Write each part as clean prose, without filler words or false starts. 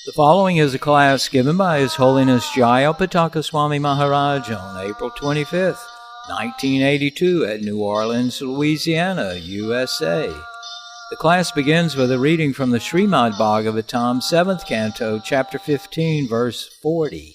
The following is a class given by His Holiness Jayapataka Swami Maharaj on April 25th, 1982 at New Orleans, Louisiana, USA. The class begins with a reading from the Srimad Bhagavatam, 7th Canto, Chapter 15, verse 40.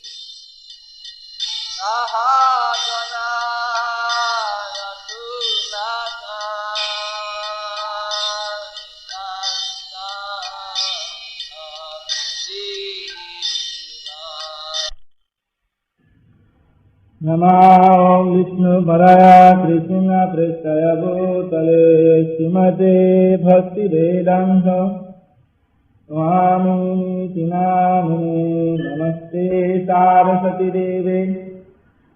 Namo Vishnu Paraya Krishna Prestaya Bhutale Srimate Bhakti Vedanta Swami Tinamine Namaste Saraswati Deve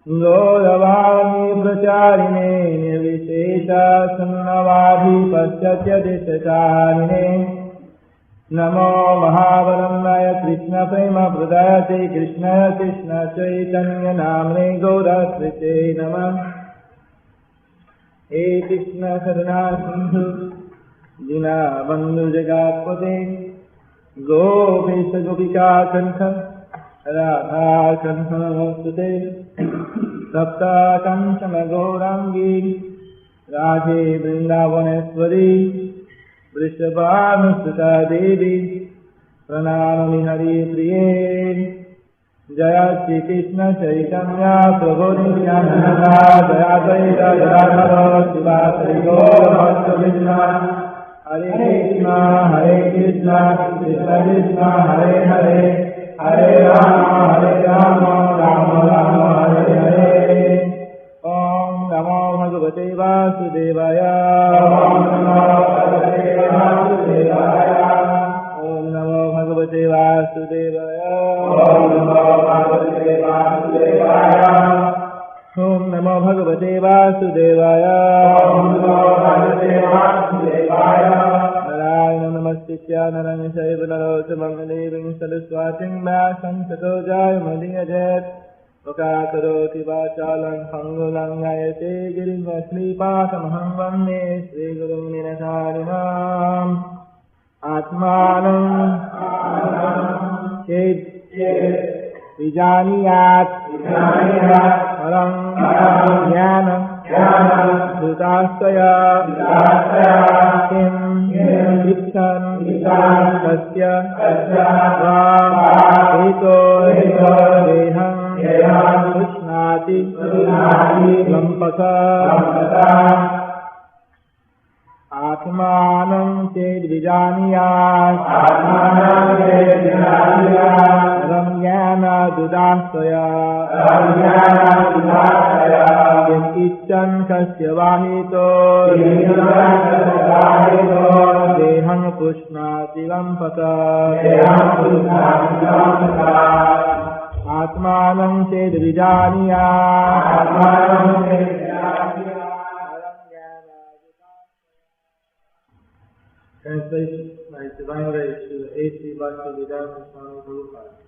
Gauravani Pracharine Nirvishesha Sunnavadhi Paschatya Desacharine Namo Mahavarannaya Krishna Prema Pradayate Krishna Krishna Chaitanya Namne Gaurasrite Namah He Krishna Karuna Sindhu Dina Bandhu Jagatpate Gopisa Gopika Kantha Radha Kantha Vasute Sapta Kanchana Gaurangi Radhe Vrindavaneshwari Vrishabhanusata Devi Pranamami Hari Priye Jaya Shri Krishna Chaitanya Prabhu Nityananda Jaya Advaita Gadadhara Srivasari Gaura Bhakta Vrinda Hare Krishna Krishna Krishna Hare Hare Hare Rama Rama Rama Hare Hare Om Namo Bhagavate Vasudevaya Om Namo Om Namo Bhagavate Vasudevaya Om Namo Bhagavate Vasudevaya Om Namo Bhagavate Vasudevaya Om Namo Bhagavate Vasudevaya Narayana Namastitya Narayana Shaiva Narottamam Devim Saraswatim Vyasam Tato Jayamudiyajat Vakakaroti Vachalam Pangulam Gayate Girim Vaslipasamaham Vande Sri Gurum Ninasarinam Atmanam Ched Vijaniyat Param Jnanam Dhutastaya Kim Vitsan Satya Ram Hito Deham Krishnati Lampaka Atmanam Ched Vijaniyat Ramjana Dudasaya Yekichan Kasya Vahito Deham Krishnati Lampaka Atmanam Ched Vijaniyat Translation by His Divine Grace to the A.C. Bhaktivedanta Swami Prabhupada.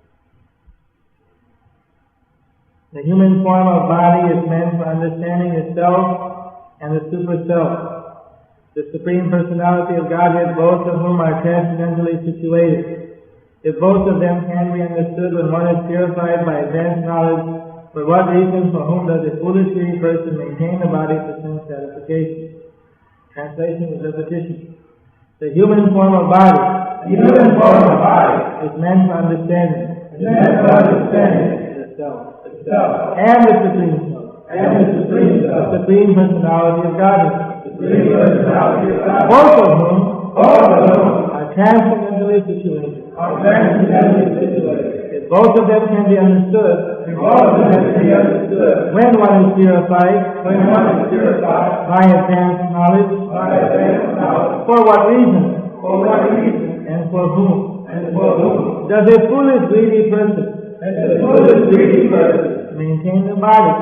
The human form of body is meant for understanding the self and the super self, the Supreme Personality of Godhead, both of whom are transcendentally situated. If both of them can be understood when one is purified by advanced knowledge, for what reason, for whom does a foolish greedy person maintain the body for sense satisfaction? Translation with repetition. The human form of body is meant for understanding the self and the Supreme Self, the Supreme Personality of Godhead, both of whom are transcendently situated. If both of them can be understood, when one is purified by advanced knowledge, for what reason and for whom does a foolish greedy person maintain the body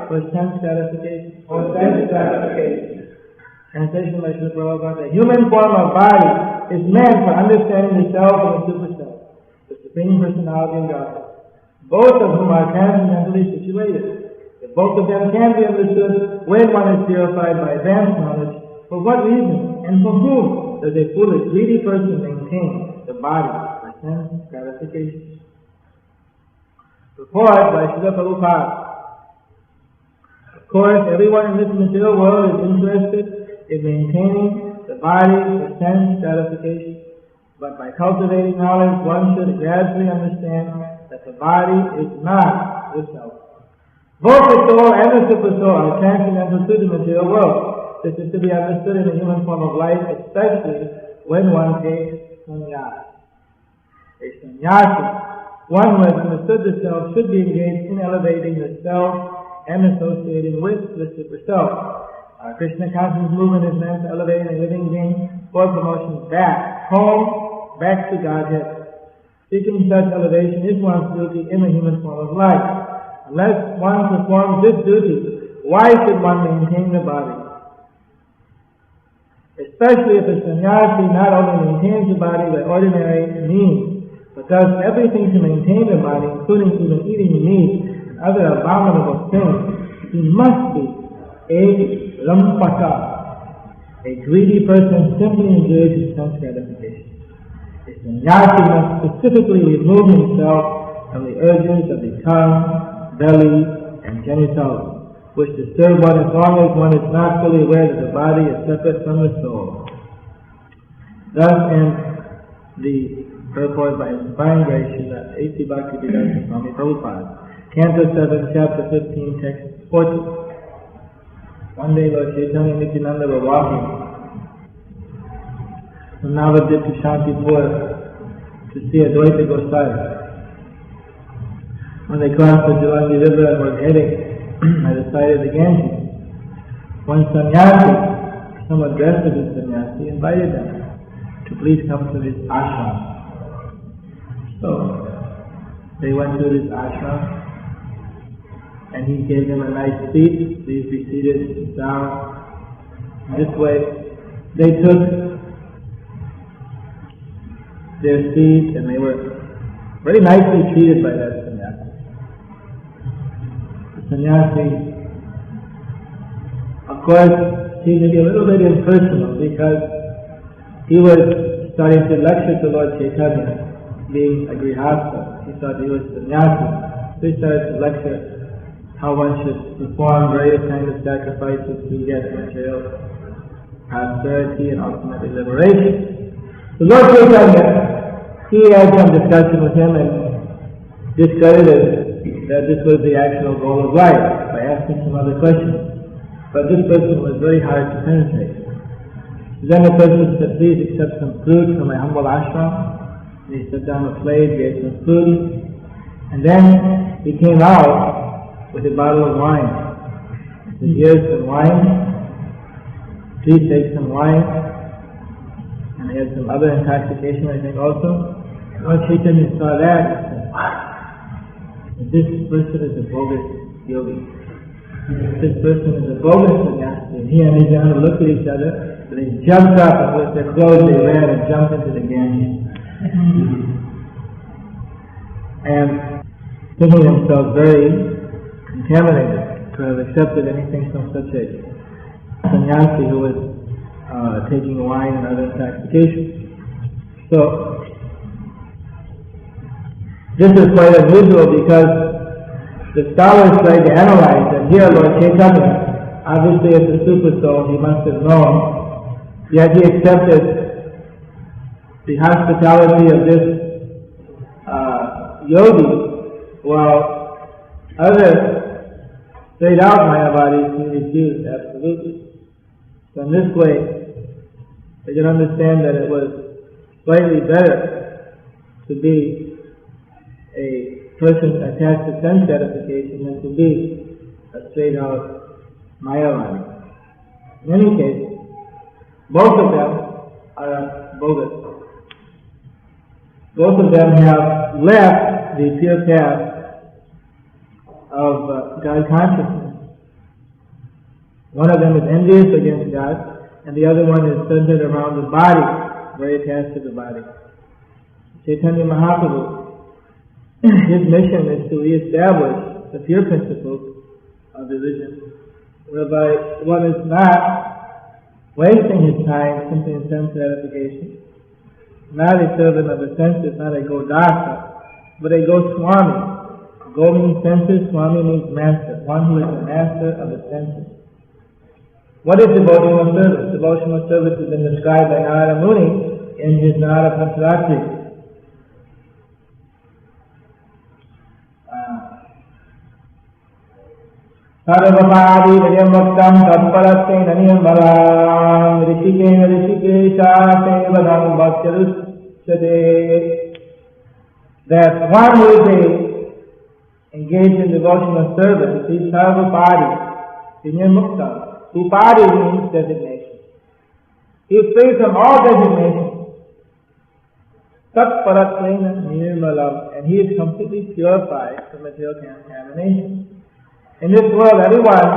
for sense gratification? Translation by Srila Prabhupada: the human form of body is meant for understanding the self and the superself, the Supreme Personality of Godhead, both of whom are transcendently situated. If both of them can be understood when one is purified by advanced knowledge, for what reason and for whom does a foolish, greedy person maintain the body for sense gratification? Report by Srila Prabhupada. Of course, everyone in this material world is interested in maintaining the body for sense gratification, but by cultivating knowledge, one should gradually understand that the body is not the self. Both the soul and the super soul are transcendental to the material world. This is to be understood in the human form of life, especially when one takes sannyas. A sannyasi, one who has understood the self, should be engaged in elevating the self and associating with the super self. Krishna consciousness movement is meant to elevate a living being for promotion back home, back to Godhead. Seeking such elevation is one's duty in the human form of life. Unless one performs this duty, why should one maintain the body? Especially if a sannyasi not only maintains the body by ordinary means, but does everything to maintain the body, including even eating meat and other abominable things, he must be a lampaka, a greedy person simply engaged in sense gratification. A sannyasi must specifically remove himself from the urges of the tongue, belly, and genitals, which disturb one as long as one is not fully aware that the body is separate from the soul. Thus ends the purport by His Divine Grace, Srila A.C. Bhaktivedanta Swami Prabhupada, Canto 7, Chapter 15, Text 40. One day Lord Chaitanya and Nityananda were walking from Navadvip to Shantipur to see Advaita Gosai. When they crossed the Jalangi River and were heading by the side of the Ganges, one sannyasi, somewhat dressed as a sannyasi, invited them to please come to his ashram. So they went to his ashram, and he gave them a nice seat. Please be seated down. This way, they took their seat, and they were very nicely treated by that sannyasi. The sannyasi, of course, seemed to be a little bit impersonal because he was starting to lecture to Lord Chaitanya, being a grihastha. He thought he was sannyasi. So he started to lecture how one should perform various kinds of sacrifices to get material prosperity and ultimately liberation. So Lord Chaitanya, he had some discussion with him and discredited that this was the actual goal of life by asking some other questions. But this person was very hard to penetrate. Then the person said, please accept some fruit from my humble ashram. And he set down a plate, gave some fruit, and then he came out with a bottle of wine. He said, here's some wine. Please take some wine. And he had some other intoxication, I think, also. Lord Chaitanya saw that and said, this person is a bogus yogi. This person is a bogus sannyasi. And he and Nityananda looked at each other, and they jumped up, and with their clothes they ran and jumped into the Ganges. And thinking themselves very contaminated to have accepted anything from such a sannyasi who was taking wine and other intoxication. So this is quite unusual because the scholars try to analyze that here Lord Chaitanya, obviously as a super soul, he must have known, yet he accepted the hospitality of this yogi, while other straight out Mayavadis he refused absolutely. So in this way, they can understand that it was slightly better to be a person attached to sense gratification than to be a straight out Mayavadi. In any case, both of them are bogus. Both of them have left the pure path of God consciousness. One of them is envious against God, and the other one is centered around the body, very attached to the body. Chaitanya Mahaprabhu, his mission is to re-establish the pure principles of religion, whereby one is not wasting his time simply in sense gratification, not a servant of the senses, not a Godasa, but a Goswami. Go means senses, Swami means master, one who is the master of the senses. What is devotional service? Devotional service has been described by Narada Muni in his Narada Pancharatri. Sarvapadi Vijayamuktam Tatparatte Naniyam Balam Rishikena Rishikesha Sevadam Bhaktirusyate. That one who is engaged in devotional service is Sarvapadi Vijayamuktam. Upadi means designation. He is free from all designation. Tatparatte Nirmalam, and he is completely purified from material contamination. In this world, everyone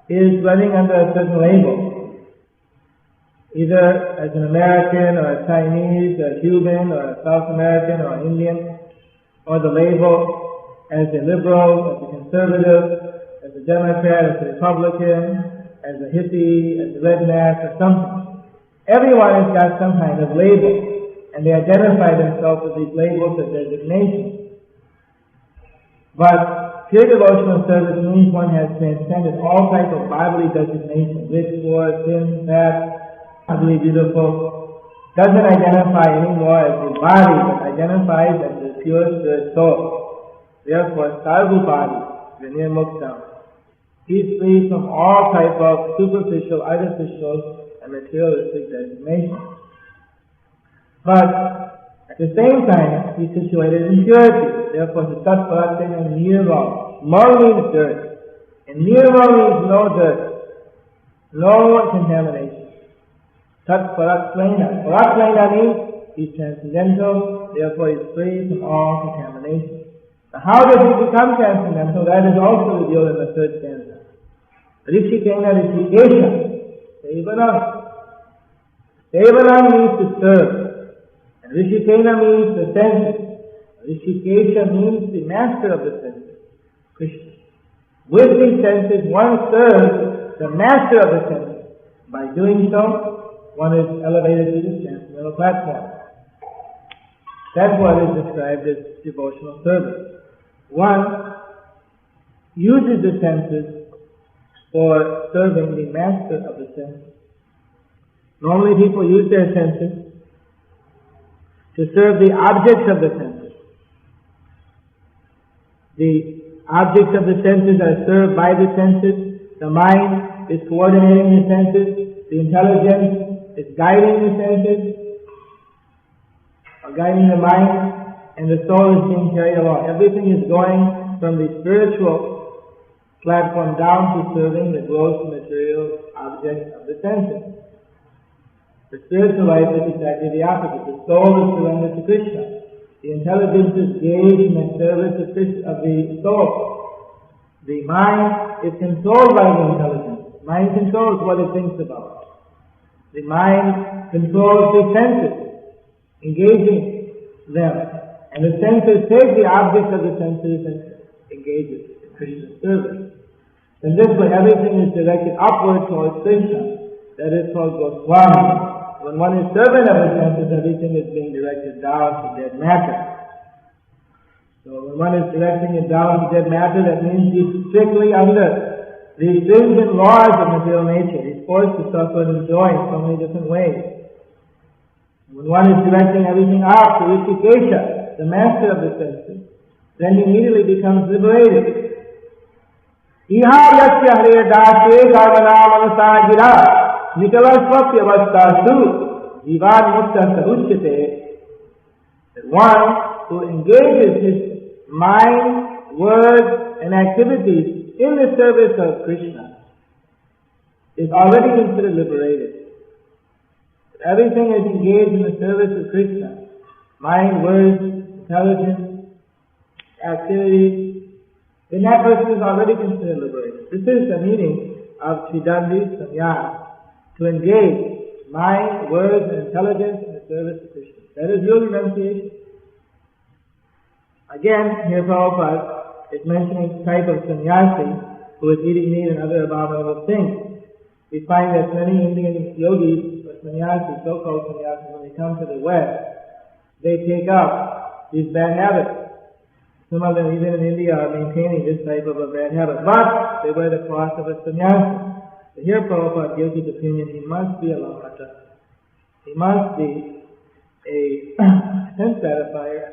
is running under a certain label, either as an American or a Chinese or a Cuban or a South American or an Indian, or the label as a liberal, as a conservative, as a Democrat, as a Republican, as a hippie, as a redneck or something. Everyone has got some kind of label, and they identify themselves with these labels as designations. But pure devotional service means one has transcended all types of bodily designation, rich, poor, thin, fat, ugly, beautiful. Doesn't identify anymore as the body, but identifies as the pure spirit soul. Therefore, Sarvapadi, Vinirmuktam. He's free from all type of superficial, artificial, and materialistic designation. But at the same time, he's situated in purity. Therefore, the Tatparatte and Nirmal. Mal means dirt, and Nirmal means no dirt, no contamination. Tatparatlena. Paratlena means he's transcendental, therefore he's free from all contamination. Now, how does he become transcendental? That is also revealed in the third stanza. Rishikena Rishikesha. Sevanam. Sevanam means to serve. Rishikena means the senses. Rishikesha means the master of the senses, Krishna. With these senses, one serves the master of the senses. By doing so, one is elevated to the transcendental platform. That's what is described as devotional service. One uses the senses for serving the master of the senses. Normally people use their senses to serve the objects of the senses. The objects of the senses are served by the senses. The mind is coordinating the senses. The intelligence is guiding the senses, or guiding the mind, and the soul is being carried along. Everything is going from the spiritual platform down to serving the gross material objects of the senses. The spiritual life is exactly the opposite. The soul is surrendered to Krishna. The intelligence is engaged in the service of the soul. The mind is controlled by the intelligence. Mind controls what it thinks about. The mind controls the senses, engaging them. And the senses take the object of the senses and engages in Krishna's service. In this way, everything is directed upward towards Krishna. That is called Goswami. When one is servant of the senses, everything is being directed down to dead matter. So when one is directing it down to dead matter, that means he's strictly under the stringent laws of material nature. He's forced to suffer and enjoy in so many different ways. When one is directing everything out to Rishikesha, the master of the senses, then he immediately becomes liberated. Iha yasya hare dashe karmana manasa gira. Nikalasvapya vastasu jivan mukta saruchyate. That one who engages his mind, words, and activities in the service of Krishna is already considered liberated. Everything is engaged in the service of Krishna. Mind, words, intelligence, activities. Then that person is already considered liberated. This is the meaning of Tridandi Samyana. to engage mind, words, and intelligence in the service of Krishna. That is real renunciation. Again, here Prabhupada is mentioning the type of sannyasi who is eating meat and other abominable things. We find that many Indian yogis or sannyasis, so-called sannyasis, when they come to the West, they take up these bad habits. Some of them, even in India, are maintaining this type of a bad habit. But they wear the cross of a sannyasi. So here Prabhupada gives his opinion, he must be a lamata. He must be a sense gratifier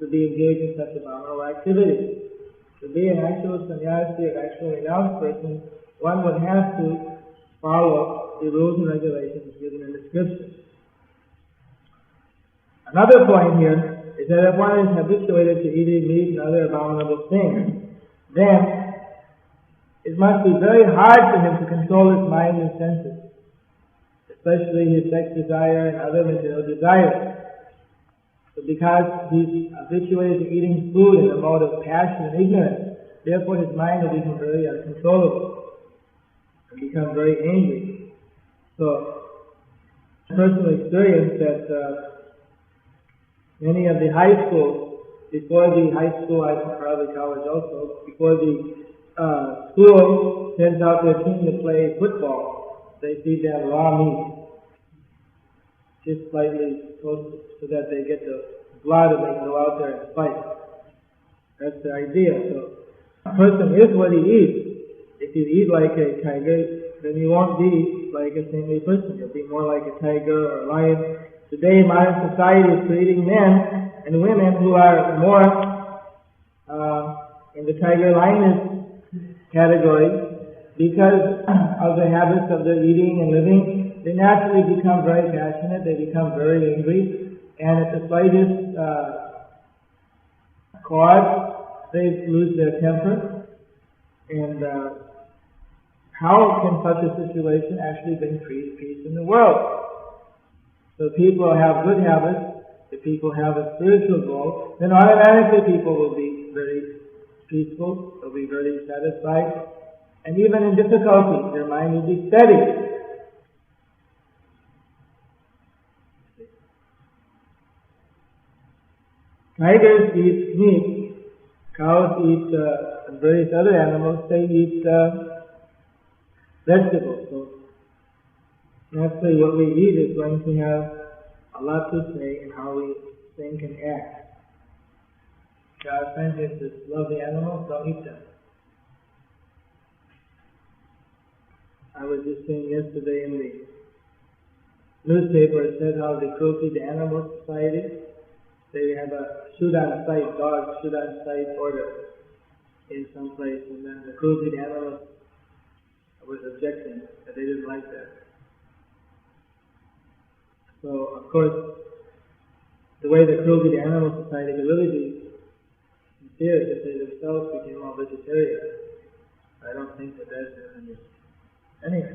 to be engaged in such abominable activities. To be an actual sannyasi, an actual renounced person, one would have to follow the rules and regulations given in the scriptures. Another point here is that if one is habituated to eating meat and other abominable things, then it must be very hard for him to control his mind and senses, especially his sex desire and other material desires. So because he's habituated to eating food in a mode of passion and ignorance, therefore his mind will become very uncontrollable and become very angry. So, personal experience that many of the high schools, before the high school, I think probably college also, before the school sends out their team to play football, they feed them raw meat, just slightly toasted, so that they get the blood and they can go out there and fight. That's the idea. So, a person is what he eats. If you eat like a tiger, then you won't be like a saintly person. You'll be more like a tiger or a lion. Today, modern society is creating men and women who are more in the tiger lioness category because of the habits of their eating and living. They naturally become very passionate. They become very angry, and at the slightest cause, they lose their temper. And how can such a situation actually bring peace in the world? So people have good habits, if people have a spiritual goal, then automatically people will be very peaceful, they'll be very satisfied, and even in difficulty, their mind will be steady. Tigers eat meat, cows eat, and various other animals, they eat vegetables. So naturally, what we eat is going to have a lot to say in how we think and act. God friends just love the animals, don't eat them. I was just saying yesterday in the newspaper, it said how the Cruelty to Animals Society, they have a shoot-on-sight, dog shoot-on-sight order in some place, and then the Cruelty to Animals was objecting that they didn't like that. So, of course, the way the Cruelty to Animal Society could really be sincere is if they themselves became all vegetarian. I don't think that that's it. Anyway,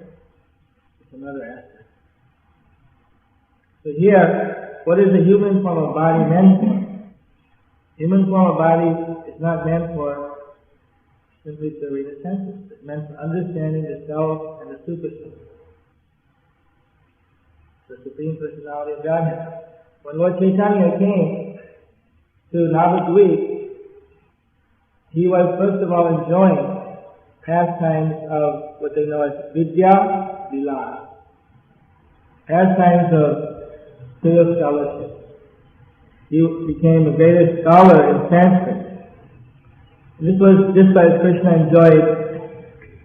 it's another aspect. So here, what is the human form of body meant for? Human form of body is not meant for simply serving the senses. It's meant for understanding the self and the superself, the Supreme Personality of Godhead. When Lord Chaitanya came to Navadvip, he was first of all enjoying pastimes of what they know as Vidya Vilas, pastimes of pure scholarship. He became the greatest scholar in Sanskrit. This was just as Krishna enjoyed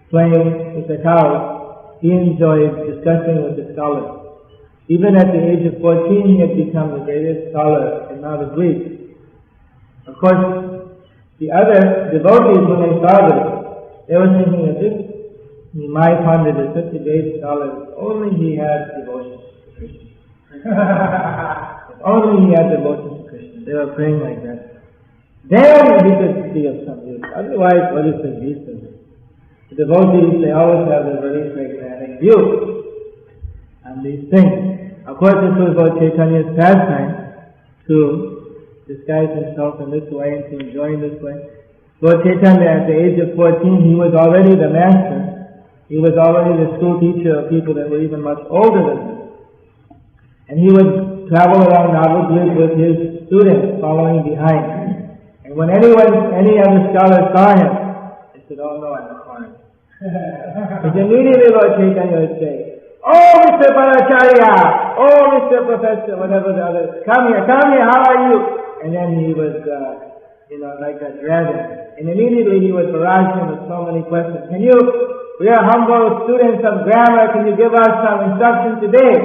playing with the cows, he enjoyed discussing with the scholars. Even at the age of 14, he had become the greatest scholar in Navadvip. Of course, the other devotees, when they saw this, they were thinking that this Nimai Pandit is such a great scholar, if only he had devotion to Krishna. If only he had devotion to Krishna. They were praying like that. Then he could be of some use. Otherwise, what is the use of it? The devotees, they always have a very pragmatic view on these things. Of course, this was Lord Chaitanya's pastime to disguise himself in this way and to enjoy in this way. Lord Chaitanya, at the age of 14, he was already the master he was already the school teacher of people that were even much older than him. And he would travel around Navadvip with his students following behind. And when any other scholars saw him, they said, "Oh no, I'm not foreign." But immediately Lord Chaitanya would say, "Oh, Mr. Bhattacharya! Oh, Mr. Professor," whatever the other, come here, how are you?" And then he would, like a dragon. And immediately he would barrage him with so many questions. We are humble students of grammar, can you give us some instruction today?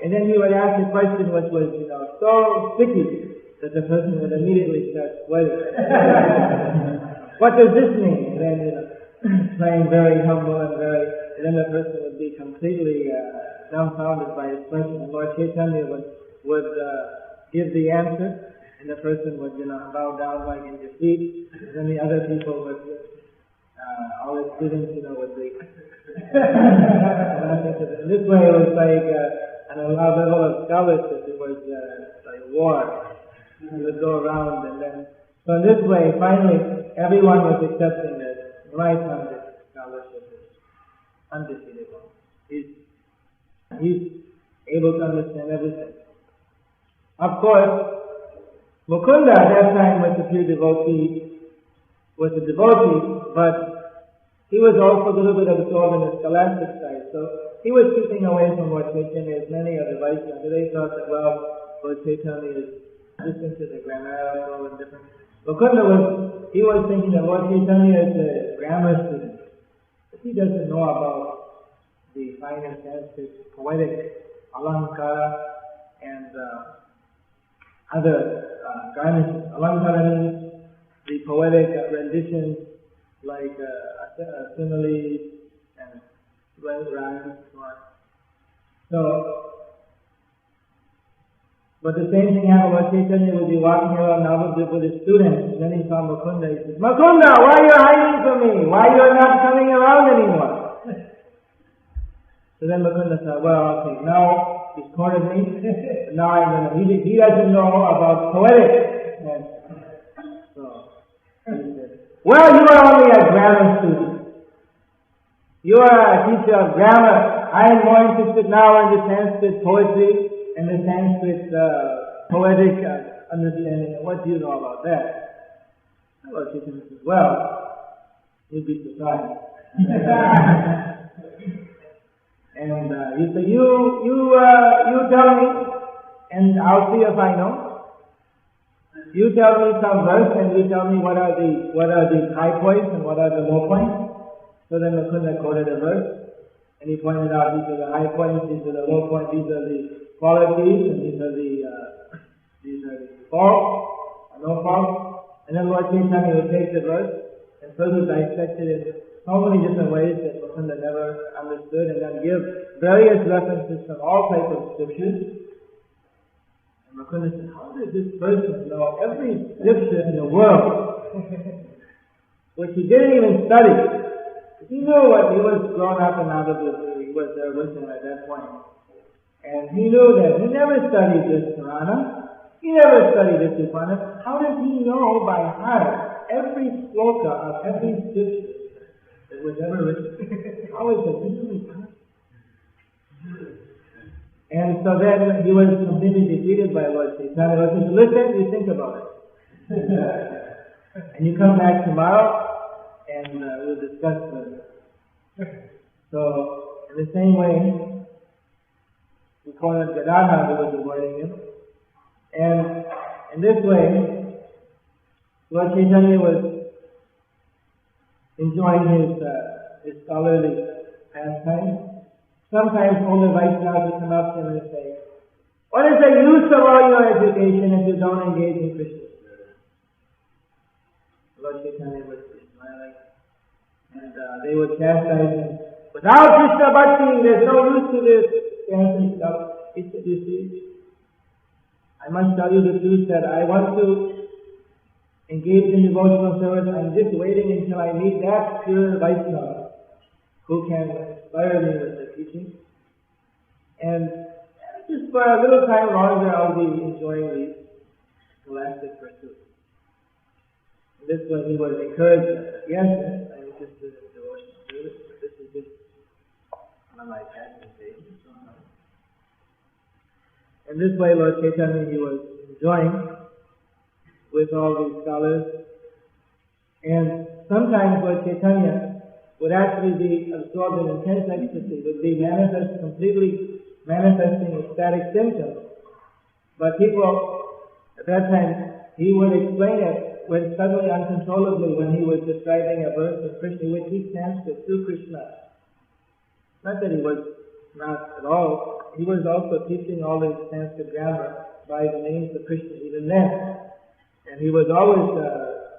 And then he would ask a question which was, so sticky that the person would immediately start sweating. What does this mean? And then, playing very humble and then the person would be completely dumbfounded by his question. And Lord Chaitanya would give the answer, and the person would, bow down like in defeat. And then the other people would, all the students, would be. And this way it was like, on a level of scholarship, it was like war. He would go around and then... So in this way, finally, everyone was accepting that my Pandit scholarship is undefeatable. He's able to understand everything. Of course, Mukunda at that time was a pure devotee, but he was also a little bit absorbed in the scholastic side. So he was keeping away from Lord Chaitanya as many of the Vaishnavas. They thought that, Lord Chaitanya is listening to the grammatical and different. Mukunda was thinking that Lord Chaitanya is a grammar student. But he doesn't know about the finer Sanskrit, poetic, alankara, and other garnishes. Alankara means the poetic renditions like similes and rhymes and so on. But the same thing happened. Lord Chaitanya would be walking around Navadvip with his students, and then he saw Mukunda. He said, "Mukunda, why are you hiding from me? Why you are not coming around anymore?" So then Mukunda thought, okay, now he's cornered me. Now he doesn't know about poetics. So he said, "You are only a grammar student. You are a teacher of grammar. I am more interested now in the Sanskrit poetry and the Sanskrit poetic understanding. What do you know about that?" Lord Chaitanya says, you'd be surprised. And he said, you tell me, and I'll see if I know. You tell me some verse, and you tell me what are the high points and what are the low points. So then Mukunda quoted a verse, and he pointed out these are the high points, these are the low points, these are the qualities, and these are the faults, or no faults. And then Lord Chaitanya would take the verse and further dissect it in so many different ways that Mukunda never understood, and then give various references from all types of scriptures. And Mukunda said, how does this person know every scripture in the world, which he didn't even study? He knew what he was grown up in Navadvip. He was there with him at that point. And he knew that he never studied this Purana. He never studied this Upana. How does he know by heart every sloka of every scripture that was ever written? How is it easily possible? And so then he was completely defeated by Lord Chaitanya. Lord said, listen, you think about it. And you come back tomorrow, and we'll discuss further. So, in the same way, we call it Gadadhar who was avoiding him. And in this way, Lord Chaitanya was enjoying his scholarly pastime. Sometimes older Vaishnavas would come up to him and say, what is the use of all your education if you don't engage in Krishna? Lord Chaitanya would be smiling, and they would chastise him. Without Krishna Bhakti, there's no use to this fancy stuff. He said, you see, I must tell you the truth that I want to engage in devotional service. I'm just waiting until I meet that pure Vaishnava who can inspire me with the teaching. And just for a little time longer, I'll be enjoying these scholastic pursuits. This way he was encouraged. Yes, I'm interested in devotional service, but this is just unlike Advent days. In this way, Lord Chaitanya, he was enjoying with all these scholars. And sometimes Lord Chaitanya would actually be absorbed in intense ecstasy, would be completely manifesting ecstatic symptoms. But people, at that time, he would explain it when suddenly, uncontrollably, when he was describing a verse of Krishna, which he Sanskrit through Krishna. Not that he was not at all, he was also teaching all his Sanskrit grammar by the names of Krishna even then. And he was always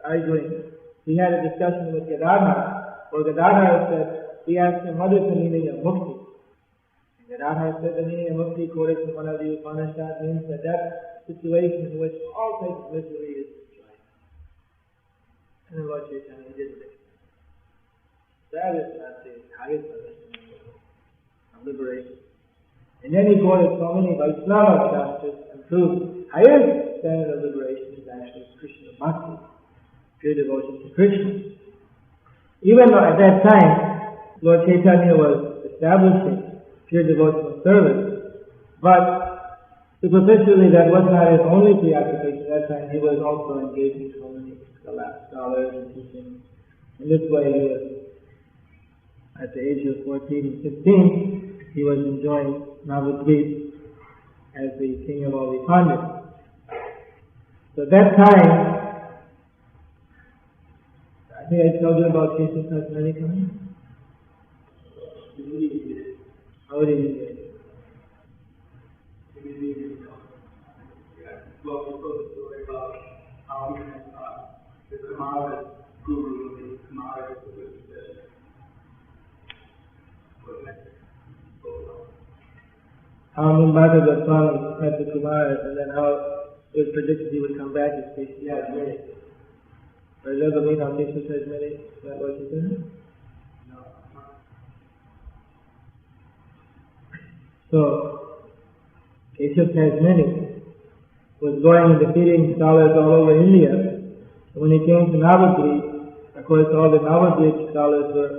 arguing. He had a discussion with Gadadhar, where Gadadhar said, he asked him, what is the meaning of mukti? And Gadadhar said the meaning of mukti, according to one of the Upanishads, means that situation in which all types of misery is destroyed. And then Lord Chaitanya didn't explain. That is not the highest understanding of liberation. And then he quoted so many Vaishnava Shastras and proved highest standard of liberation is actually Krishna Bhakti, pure devotion to Krishna. Even though at that time, Lord Chaitanya was establishing pure devotional service, but superficially that was not his only preoccupation. At that time he was also engaging so many scholars and teaching. In this way he was, at the age of 14 and 15, he was enjoying Navadvip as the king of all the Pandits. So at that time, I think I told you about Jayapataka Swami coming. How did he get it? Well, we told the story about how he had the Maharaja guru, the Maharaja how Jayapataka Swami met the Kumaras, and then how it was predicted he would come back as Krishna. Or does that mean how Krishna says many? Is that what you said? No. So, Keshav Tasmani was going and defeating scholars all over India. And when he came to Navadvip, of course all the Navadvip scholars were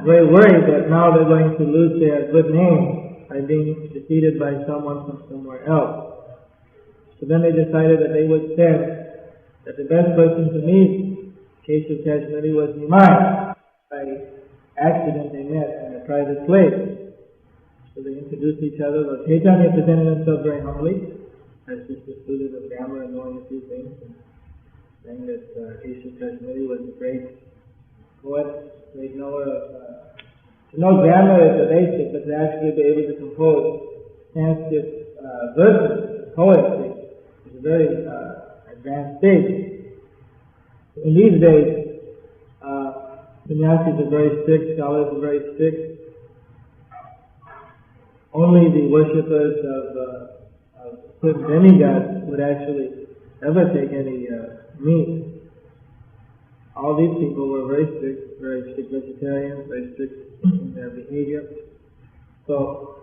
very worried that now they're going to lose their good name by being defeated by someone from somewhere else. So then they decided that they would send that the best person to meet Keshav Tasmani was Nimai. By accident they met in a private place. So they introduced each other. Lord Chaitanya presented himself very humbly as just a student of grammar and knowing a few things, and saying that Keshav Tasmani was a great poet, great knower of... to know grammar is the basic, but to actually be able to compose Sanskrit verses, poetry, is a very advanced stage. In these days, sannyasis are very strict, scholars are very strict. Only the worshippers of certain demigods would actually ever take any meat. All these people were very strict vegetarians, very strict in their behavior. So,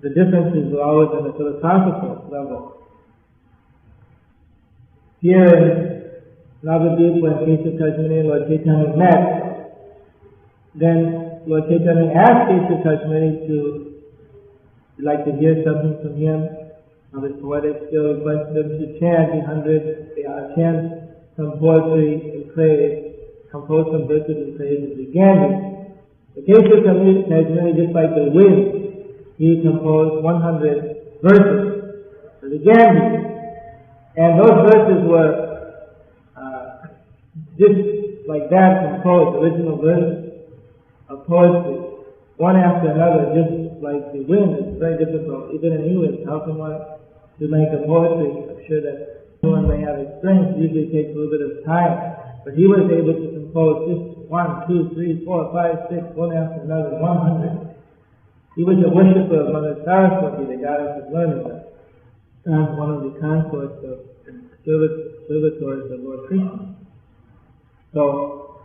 the differences were always on a philosophical level. Here in Navadvip, when Keshav Tasmani and Lord Chaitanya met, then Lord Chaitanya asked Keshav Tasmani to like to hear something from him of his poetic skill. He requested him to chant some poetry and praise, compose some verses and praise of the Gandhi. The Keshav Tasmani, just like the wind, he composed 100 verses for the Gandhi. And those verses were just like that composed, original verses of poetry, one after another, just like the wind. It's very difficult, even in English. How can one to make a poetry? I'm sure that anyone may have experience. It usually takes a little bit of time. But he was able to compose just 1, 2, 3, 4, 5, 6, one after another, 100. He was a worshipper of Mother Saraswati, the goddess of learning. One of the consorts of servitors of Lord Krishna. So,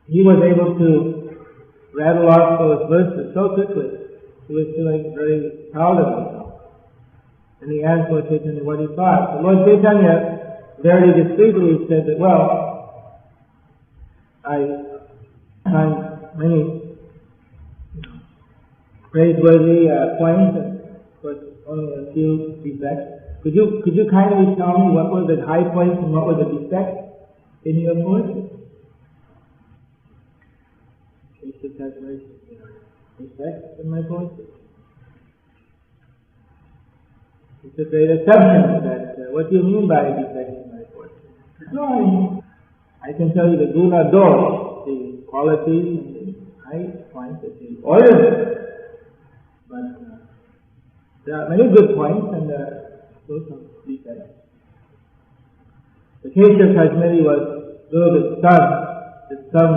he was able to rattle off those verses so quickly. He was feeling very proud of himself. And he asked Lord Chaitanya what he thought. So Lord Chaitanya very discreetly said that, well, I'm many praiseworthy points, and of course only a few defects. Could you kindly tell me what were the high points and what were the defects in your poetry? Defects in my poetry? It's a great assumption that, what do you mean by defects in my poetry? No, I can tell you the guna dosh, the qualities and the high points, the order. But there are many good points and still some defects. The case of Kashmiri was a little bit stunned that some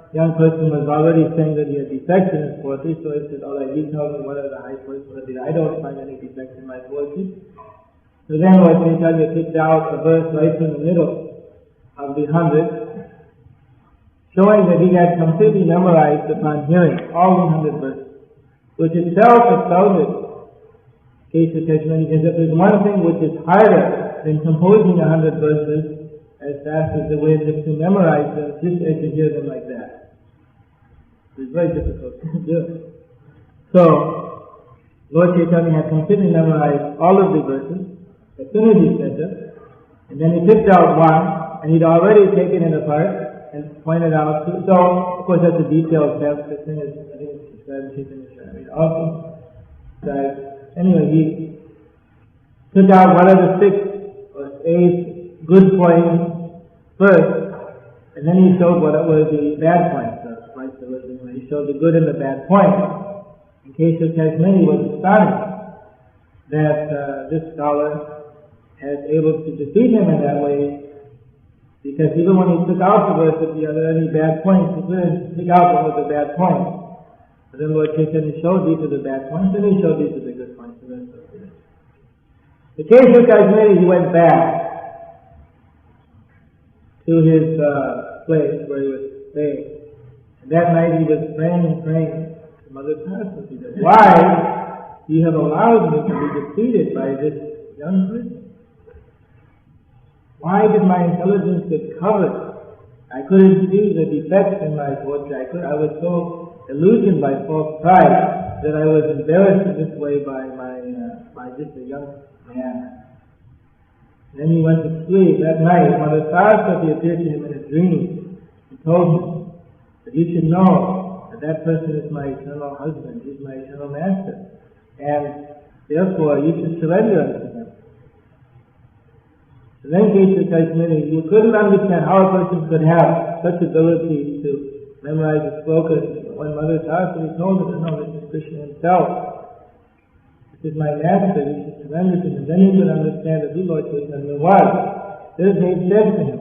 young person was already saying that he had defects in his poetry, so he said, alright, you tell me what are the high points, what are the... I don't find any defects in my poetry. So then Lord Chaitanya picked out a verse right in the middle of the 100, showing that he had completely memorized upon hearing all the 100 verses, which itself astounded Kesha Kashmiri, because if there's one thing which is harder than composing 100 verses as fast as the wind is to memorize them just as you hear them like that. It's very difficult to do. So, Lord Chaitanya had completely memorized all of the verses as soon as he said them, and then he picked out one, and he'd already taken it apart and pointed out to, so of course that's a detailed test. The thing is, I think it's described in Chaitanya Charitamrita also. Anyway, he took out what are the 6 or 8 good points first, and then he showed what were the bad points. He showed the good and the bad points. In case of Kashmiri was astonished that this scholar has able to defeat him in that way, because even when he took out the verse, if he had any bad points, he couldn't pick out what were the bad points. But then Lord Chaitanya showed these are the bad points, and he showed these are the good points. The case of Kashmiri, he went back to his place where he was staying. And that night he was praying to Mother Saraswati. Why you have allowed me to be defeated by this young person? Why did my intelligence get covered? I couldn't see the defects in my poetry. I was so illusioned by false pride that I was embarrassed in this way by just a young man. Then he went to sleep. That night, Mother Saraswati appeared to him in a dream and told him that you should know that that person is my eternal husband. He's my eternal master. And therefore, you should surrender unto him. So then Kesha Kashmiri, you couldn't understand how a person could have such ability to memorize the slokas. When Mother Saraswati told him, no, this is Krishna himself. This is my master, you should surrender to him. Then he could understand that who Lord Chaitanya was. This he said to him.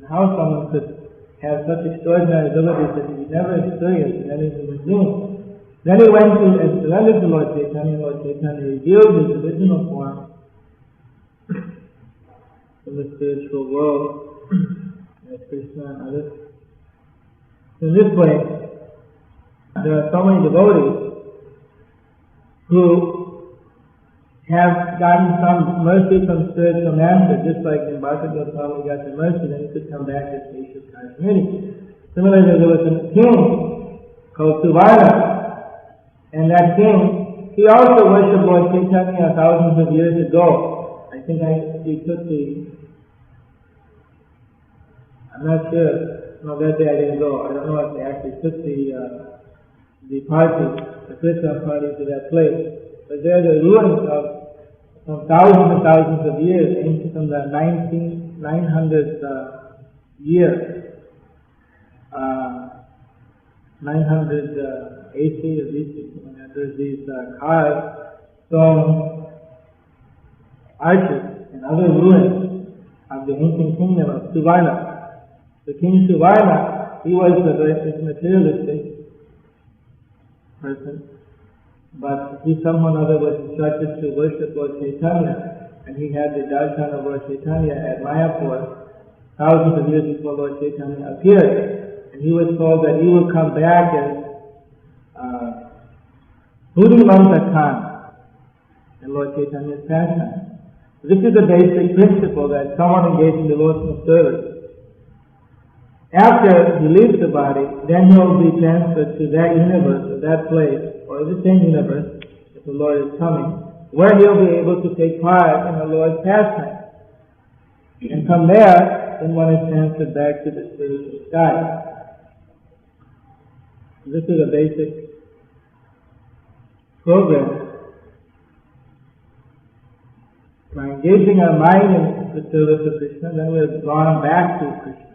How someone could have such extraordinary abilities that he never experienced in any human being. Then he went to and surrendered to Lord Chaitanya. Lord Chaitanya revealed his original form in the spiritual world, as Krishna and others. In this way, there are so many devotees who have gotten some mercy from spiritual master, just like in Bhakti Goswami got the mercy, then he could come back as Kesha Kashmiri. Similarly, there was a king called Suvarna, and that king, he also worshipped Lord Chaitanya thousands of years ago. I think he took I'm not sure. No, that day I didn't go. I don't know if they actually took the Krishna party to that place. But there are the ruins of from thousands and thousands of years, ancient from the 900th year. 900 AC or BC. There's these carved stone arches and other ruins of the ancient kingdom of Suvarna. The King Suvarna, he was a very materialistic person, but he somehow or other was instructed to worship Lord Chaitanya, and he had the darshan of Lord Chaitanya at Mayapur thousands of years before Lord Chaitanya appeared, and he was told that he would come back as Hudimanta Khan in Lord Chaitanya's pastime. This is the basic principle that someone engaged in devotional service After he leaves the body, then he'll be transferred to that universe, or that place, or the same universe, if the Lord is coming, where he'll be able to take part in the Lord's pastime. And from there, then one is transferred back to the spiritual sky. This is a basic program. By engaging our mind in the service of Krishna, then we're drawn back to Krishna.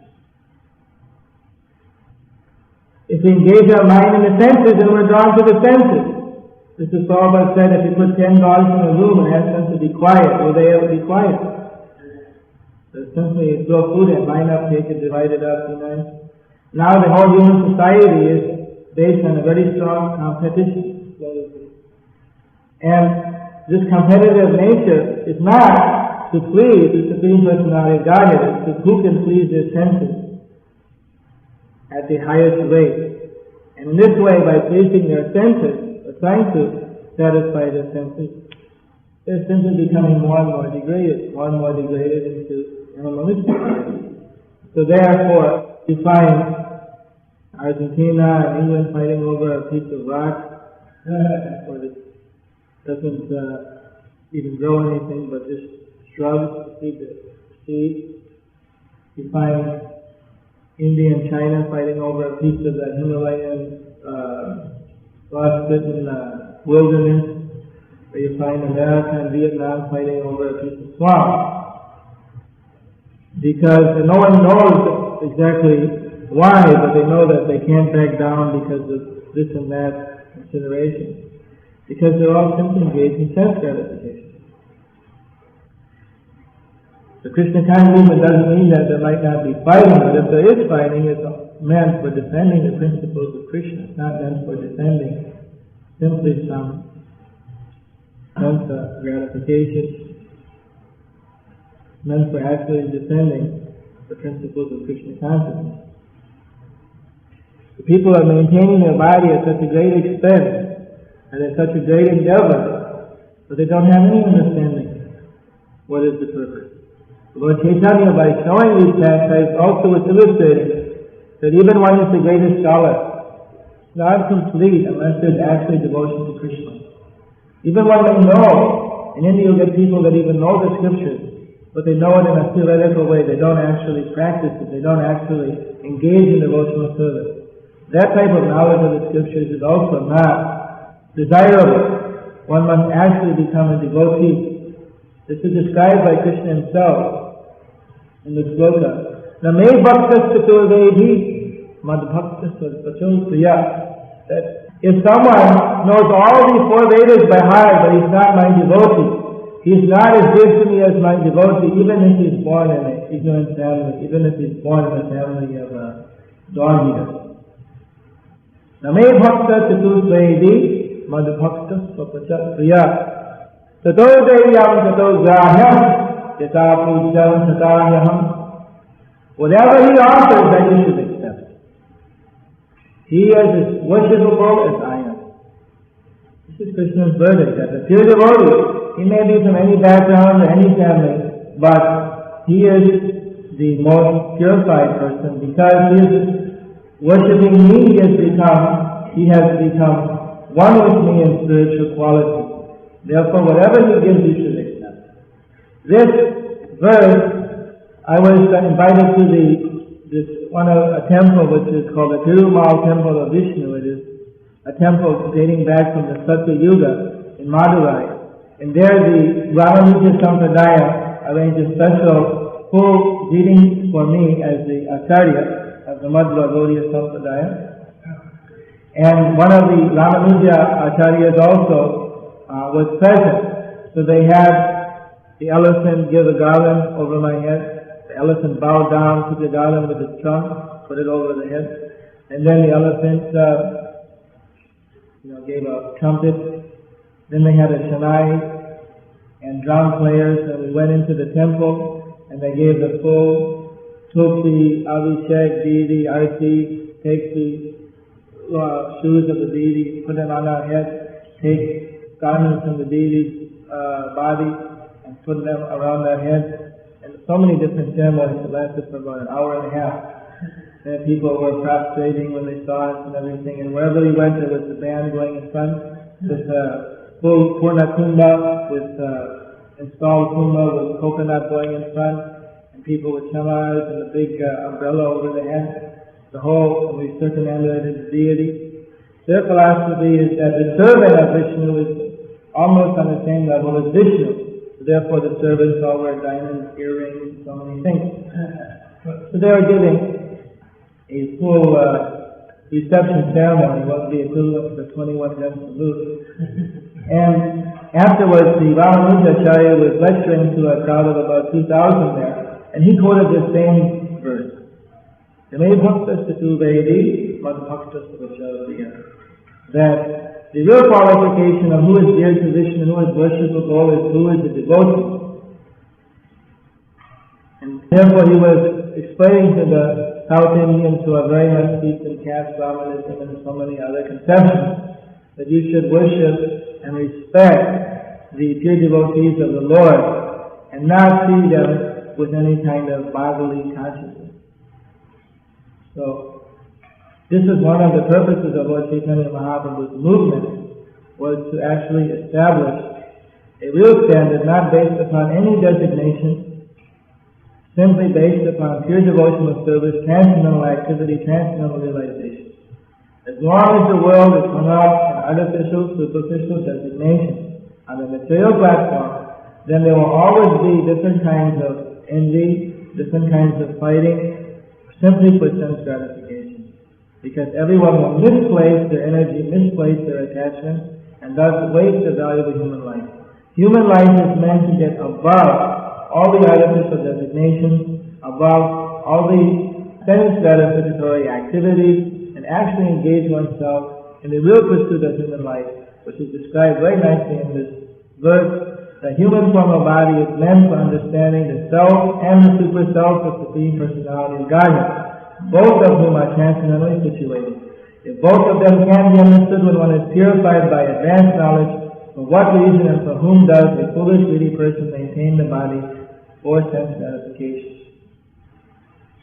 If we engage our mind in the senses, then we're drawn to the senses. This is Prabhupada said, if you put 10 dogs in a room and ask them to be quiet, will they ever be quiet? So simply throw food and line up, take it, divide it up, Now the whole human society is based on a very strong competition. And this competitive nature is not to please the Supreme Personality of Godhead, it's to who can please their senses at the highest rate. And in this way, by pleasing their senses, or trying to satisfy their senses, they're simply becoming more and more degraded into animalistic. So therefore, you find Argentina and England fighting over a piece of rock, or it doesn't even grow anything but just shrubs to feed the seed. You find India and China fighting over a piece of the Himalayan frost-bitten wilderness, where you find America and Vietnam fighting over a piece of swamp. Because no one knows exactly why, but they know that they can't back down because of this and that consideration. Because they're all simply engaged in sense gratification. The Krishna consciousness movement doesn't mean that there might not be fighting, but if there is fighting, it's meant for defending the principles of Krishna. It's not meant for defending simply some sense gratification. It's meant for actually defending the principles of Krishna consciousness. The people are maintaining their body at such a great expense and in such a great endeavor, but they don't have any understanding what is the purpose. Lord Chaitanya, by showing these pastimes, also was illustrating that even one is the greatest scholar, it's not complete unless there's actually devotion to Krishna. Even one may know, in India you'll get people that even know the scriptures, but they know it in a theoretical way. They don't actually practice it. They don't actually engage in devotional service. That type of knowledge of the scriptures is also not desirable. One must actually become a devotee. This is described by Krishna himself in the sloka. Name bhaktas chaturvedi mad bhaktas vachol priya. That if someone knows all these 4 Vedas by heart, but he's not my devotee, he's not as good to me as my devotee, even if he's born in an ignorant family, even if he's born in a family of dog eaters. Name bhaktas chaturvedi mad bhaktas vachol priya. Tato deyam tato grahyam yata pujam tatayaham. Whatever he offers, that you should accept. He is as worshipable as I am. This is Krishna's verdict, that the pure devotee, he may be from any background or any family, but he is the most purified person because he is worshipping me. He has become one with me in spiritual quality. Therefore, whatever he gives, you should accept. This verse, I was invited to a temple which is called the Tirumal Temple of Vishnu. It is a temple dating back from the Satya Yuga in Madurai. And there the Ramanuja Sampradaya arranged a special full reading for me as the Acharya of the Madhva Gaudiya Sampradaya. And one of the Ramanuja Acharyas also was present. So they had the elephant give a garland over my head. The elephant bowed down, took the garland with its trunk, put it over the head. And then the elephant gave a trumpet. Then they had a Shanai and drum players, and we went into the temple and they gave the full Tulsi, Abhishek, deity, Arti, take the shoes of the deity, put them on our head, take garments from the deity's body and put them around their head, and so many different ceremonies that lasted for about an hour and a half. And people were prostrating when they saw us and everything. And wherever we went, there was the band going in front with full Purna Kumbha, with installed Kumbha with coconut going in front, and people with chamas and a big umbrella over the head. The whole, and we circumambulated the deity. Their philosophy is that the servant of Vishnu is almost on the same level as Vishnu. So therefore the servants all wear diamonds, earrings, and so many things. So they were giving a full reception ceremony, what would be equivalent to the 21 gun salute. And afterwards, the Ramanujacharya was lecturing to a crowd of about 2,000 there, and he quoted this same verse. That the real qualification of who is dear to Vishnu and who is worshipable is who is the devotee. And therefore he was explaining to the South Indians who are very much steeped in caste Brahmanism and so many other conceptions, that you should worship and respect the pure devotees of the Lord and not see them with any kind of bodily consciousness. So, this is one of the purposes of Lord Chaitanya Mahaprabhu's movement, was to actually establish a real standard not based upon any designation, simply based upon pure devotional service, transcendental activity, transcendental realization. As long as the world is hung up in artificial, superficial designations on the material platform, then there will always be different kinds of envy, different kinds of fighting, simply for sense gratification. Because everyone will misplace their energy, misplace their attachment, and thus waste the valuable human life. Human life is meant to get above all the artificial designations, above all the sense gratificatory activities, and actually engage oneself in the real pursuit of human life, which is described very nicely in this verse. The human form of body is meant for understanding the self and the super self of the Supreme Personality of Godhead, both of whom are transcendentally situated. If both of them can be understood when one is purified by advanced knowledge, for what reason and for whom does a foolish, greedy person maintain the body for sense gratification?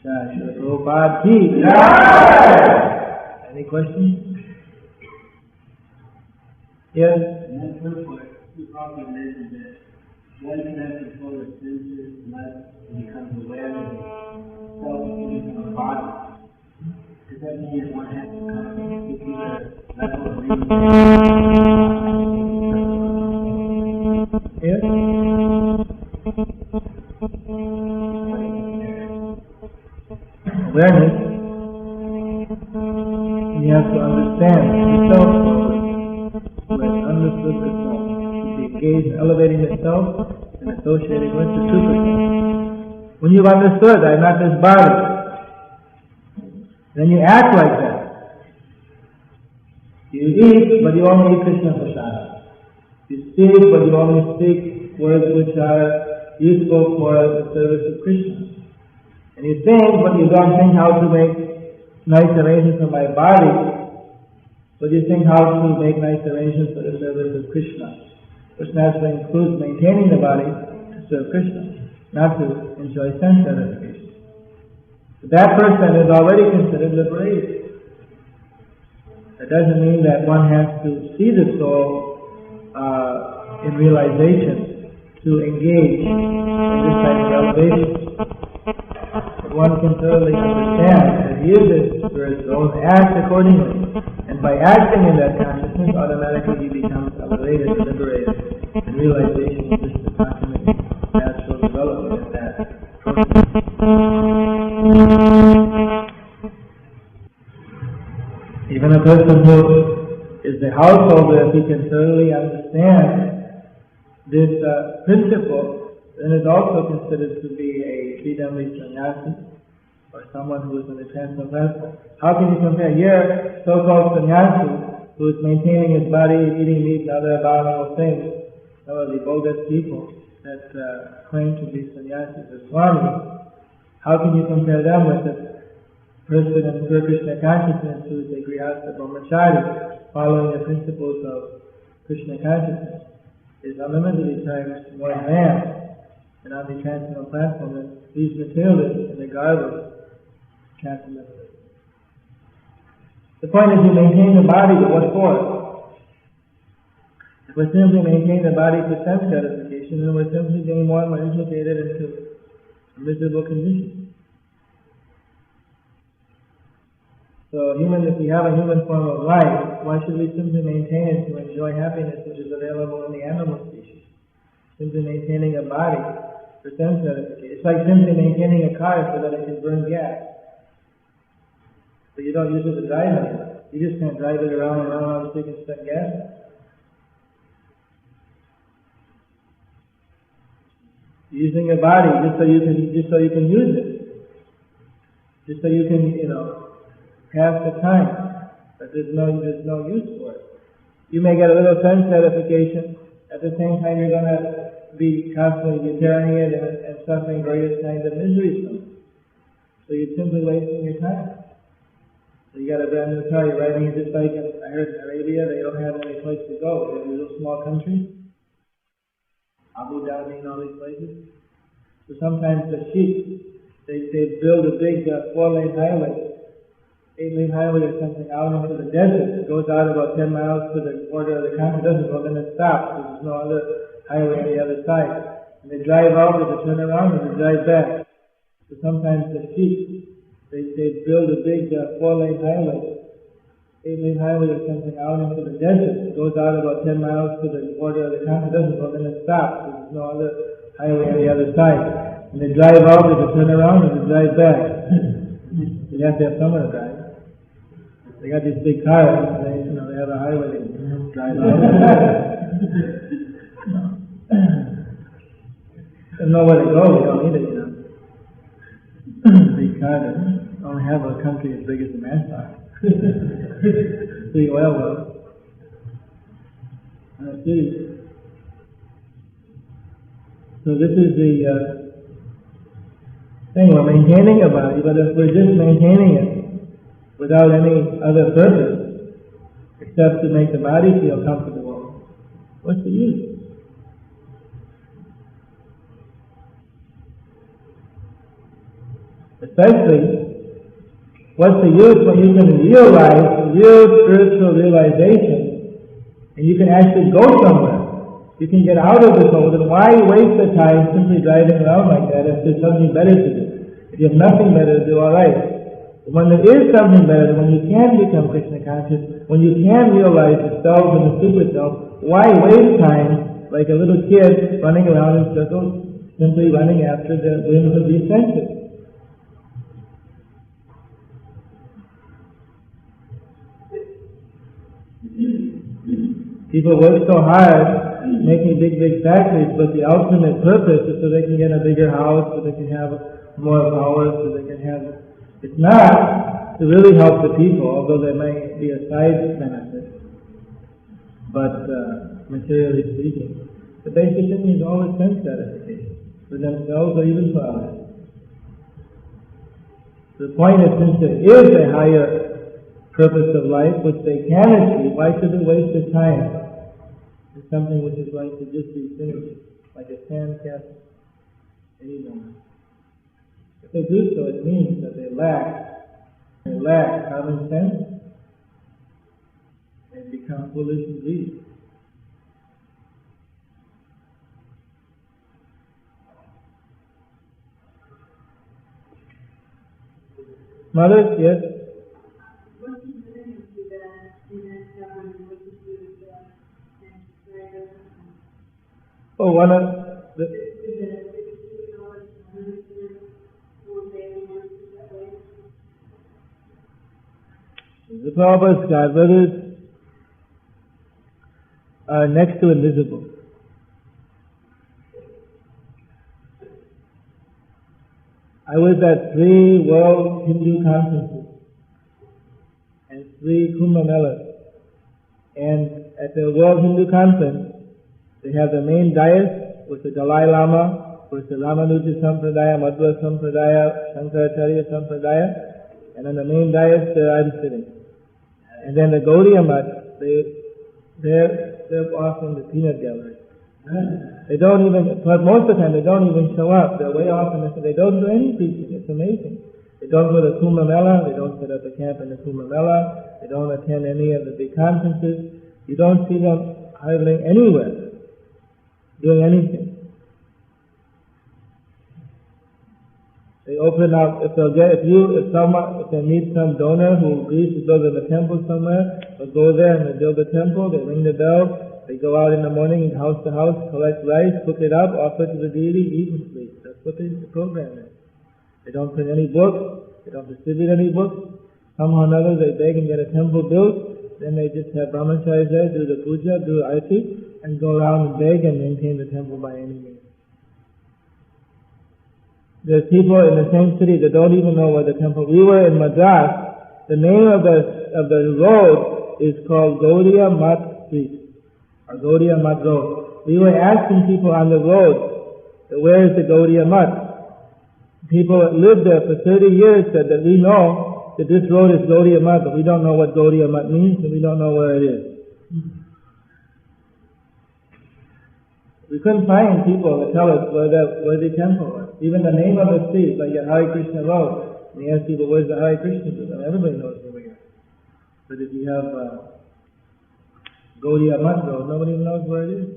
Srila Prabhupada ki jai! Any questions? Yes? And that's first part, the Prabhupada mentioned that one cannot control the senses unless he becomes aware of the self-use of the body. Does that mean that one has to come to the level of reason? Yes? Awareness, you have to understand yourself fully. Who has understood the self, to be engaged in elevating the self and associating with the super self. When you've understood, I am not this body, then you act like that. You eat, but you only eat Krishna prasada. You speak, but you only speak words which are useful for the service of Krishna. And you think, but you don't think how to make nice arrangements for my body, but you think how to make nice arrangements for the service of Krishna, which naturally includes maintaining the body to serve Krishna, not to enjoy sense gratification. But that person is already considered liberated. That doesn't mean that one has to see the soul in realization to engage in this type of elevation. But one can thoroughly understand that he is a spirit soul and act accordingly. And by acting in that consciousness, automatically he becomes elevated and liberated. And realization is just the consummate natural development of that process. Even a person who is the householder, if he can thoroughly understand this principle, then is also considered to be a Sridhamri sannyasi, or someone who is in the transcendental platform. How can you compare your so-called sannyasi, who is maintaining his body, eating meat and other abominable things, some of the bogus people that claim to be sannyasis or swamis, how can you compare them with the person in pure Krishna consciousness who is a grihastha brahmachari, following the principles of Krishna consciousness, is unlimitedly times more advanced and on the transcendental platform than these materialists in the garb of transcendental The point is you maintain the body, but what for? If we're simply maintaining the body for sense gratification, then we're simply getting more and more implicated into a miserable condition. So if we have a human form of life, why should we simply maintain it to enjoy happiness which is available in the animal species? Simply maintaining a body for sense gratification. It's like simply maintaining a car so that it can burn gas. But you don't use it to drive anywhere. You just can't drive it around and around so you can spend gas. Using a body just so you can use it. Just so you can, pass the time. But there's no use for it. You may get a little sense gratification. At the same time, you're going to be constantly repairing it and suffering various kinds of miseries from it. So you're simply wasting your time. So you got a brand new car, you're riding it just like I heard in Arabia, they don't have any place to go. They have little small countries, Abu Dhabi and all these places. So sometimes the sheep, they build a big 4-lane highway, 8-lane highway or something out into the desert. It goes out about 10 miles to the border of the country, doesn't go, then it stops. There's no other highway on the other side. And they drive out, they turn around, and they drive back. So sometimes the sheep, they build a big 4-lane highway, 8-lane highway or something out into the desert. It goes out about 10 miles to the border of the country, doesn't go, then it stops. There's no other highway on the other side. And they drive out, they turn around, and they drive back. You have to have somewhere to drive. They got these big cars, and they have a highway they drive out. There's nowhere to go, you don't need it, Big car, they only have a country as big as the Manchester. 3 oil wells. Cities. So this is the thing, we're maintaining a body, but if we're just maintaining it without any other purpose, except to make the body feel comfortable, what's the use? Especially, what's the use when you can realize the real spiritual realization and you can actually go somewhere? You can get out of this world, and why waste the time simply driving around like that if there's something better to do? If you have nothing better to do, alright. But when there is something better, when you can become Krishna conscious, when you can realize the self and the super self, why waste time like a little kid running around in circles, simply running after the whims of these senses? People work so hard making big factories, but the ultimate purpose is so they can get a bigger house, so they can have more power, so they can have... It's not to really help the people, although there may be a side benefit, but materially speaking. The basic thing is always sense gratification, for themselves or even for others. The point is, since there is a higher purpose of life which they can achieve, why should they waste their time? It's something which is going to just be finished, like a sandcastle, any moment. If they do so, it means that they lack common sense and become foolish indeed. Mothers, yes? Oh, one of the... The Prabhupada's godbrothers are next to invisible. I was at 3 World Hindu Conferences and 3 Kumbh Melas. And at the World Hindu Conference, they have the main dais with the Dalai Lama, with the Ramanuja Sampradaya, Madhva Sampradaya, Shankaracharya Sampradaya, and on the main dais I'm sitting. And then the Gaudiya Math, they're off in the peanut gallery. They don't even, but most of the time they don't even show up. They're way off in the, they don't do any preaching. It's amazing. They don't go to Kumbh Mela, they don't set up a camp in the Kumbh Mela, they don't attend any of the big conferences. You don't see them hardly anywhere doing anything. They open up, if they meet some donor who agrees to build a temple somewhere, they'll go there and they build a temple, they ring the bell, they go out in the morning house to house, collect rice, cook it up, offer it to the deity, eat and sleep. That's what the program is. They don't print any books, they don't distribute any books. Somehow or another they beg and get a temple built, then they just have brahmacharis there, do the puja, do arati, and go around and beg and maintain the temple by any means. There's people in the same city that don't even know where the temple. We were in Madras. The name of the road is called Gaudiya Mat Street, or Gaudiya Mat Road. We were asking people on the road, where is the Gaudiya Mat? People that lived there for 30 years said that we know that this road is Gaudiya Mat, but we don't know what Gaudiya Mat means, and we don't know where it is. We couldn't find people to tell us where the temple was. Even the name of the street, like Hare Krishna Road. And you ask people, where's the Hare Krishna Road? And everybody knows where we are. But if you have Gaudiya Mat Road, nobody knows where it is.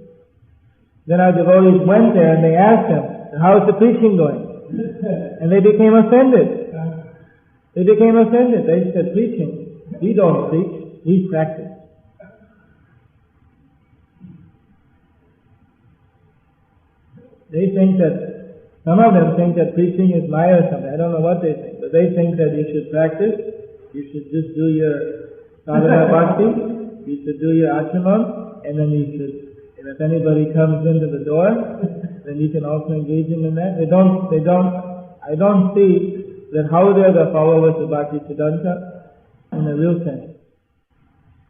Then our devotees went there and they asked them, how's the preaching going? And they became offended. They became offended. They said, preaching? We don't preach, we practice. They think that, some of them think that preaching is Maya or something. I don't know what they think. But they think that you should practice, you should just do your sadhana bhakti, you should do your achamam, and then you should, and if anybody comes into the door, then you can also engage them in that. I don't see that how they're the followers of Bhakti Siddhanta in the real sense.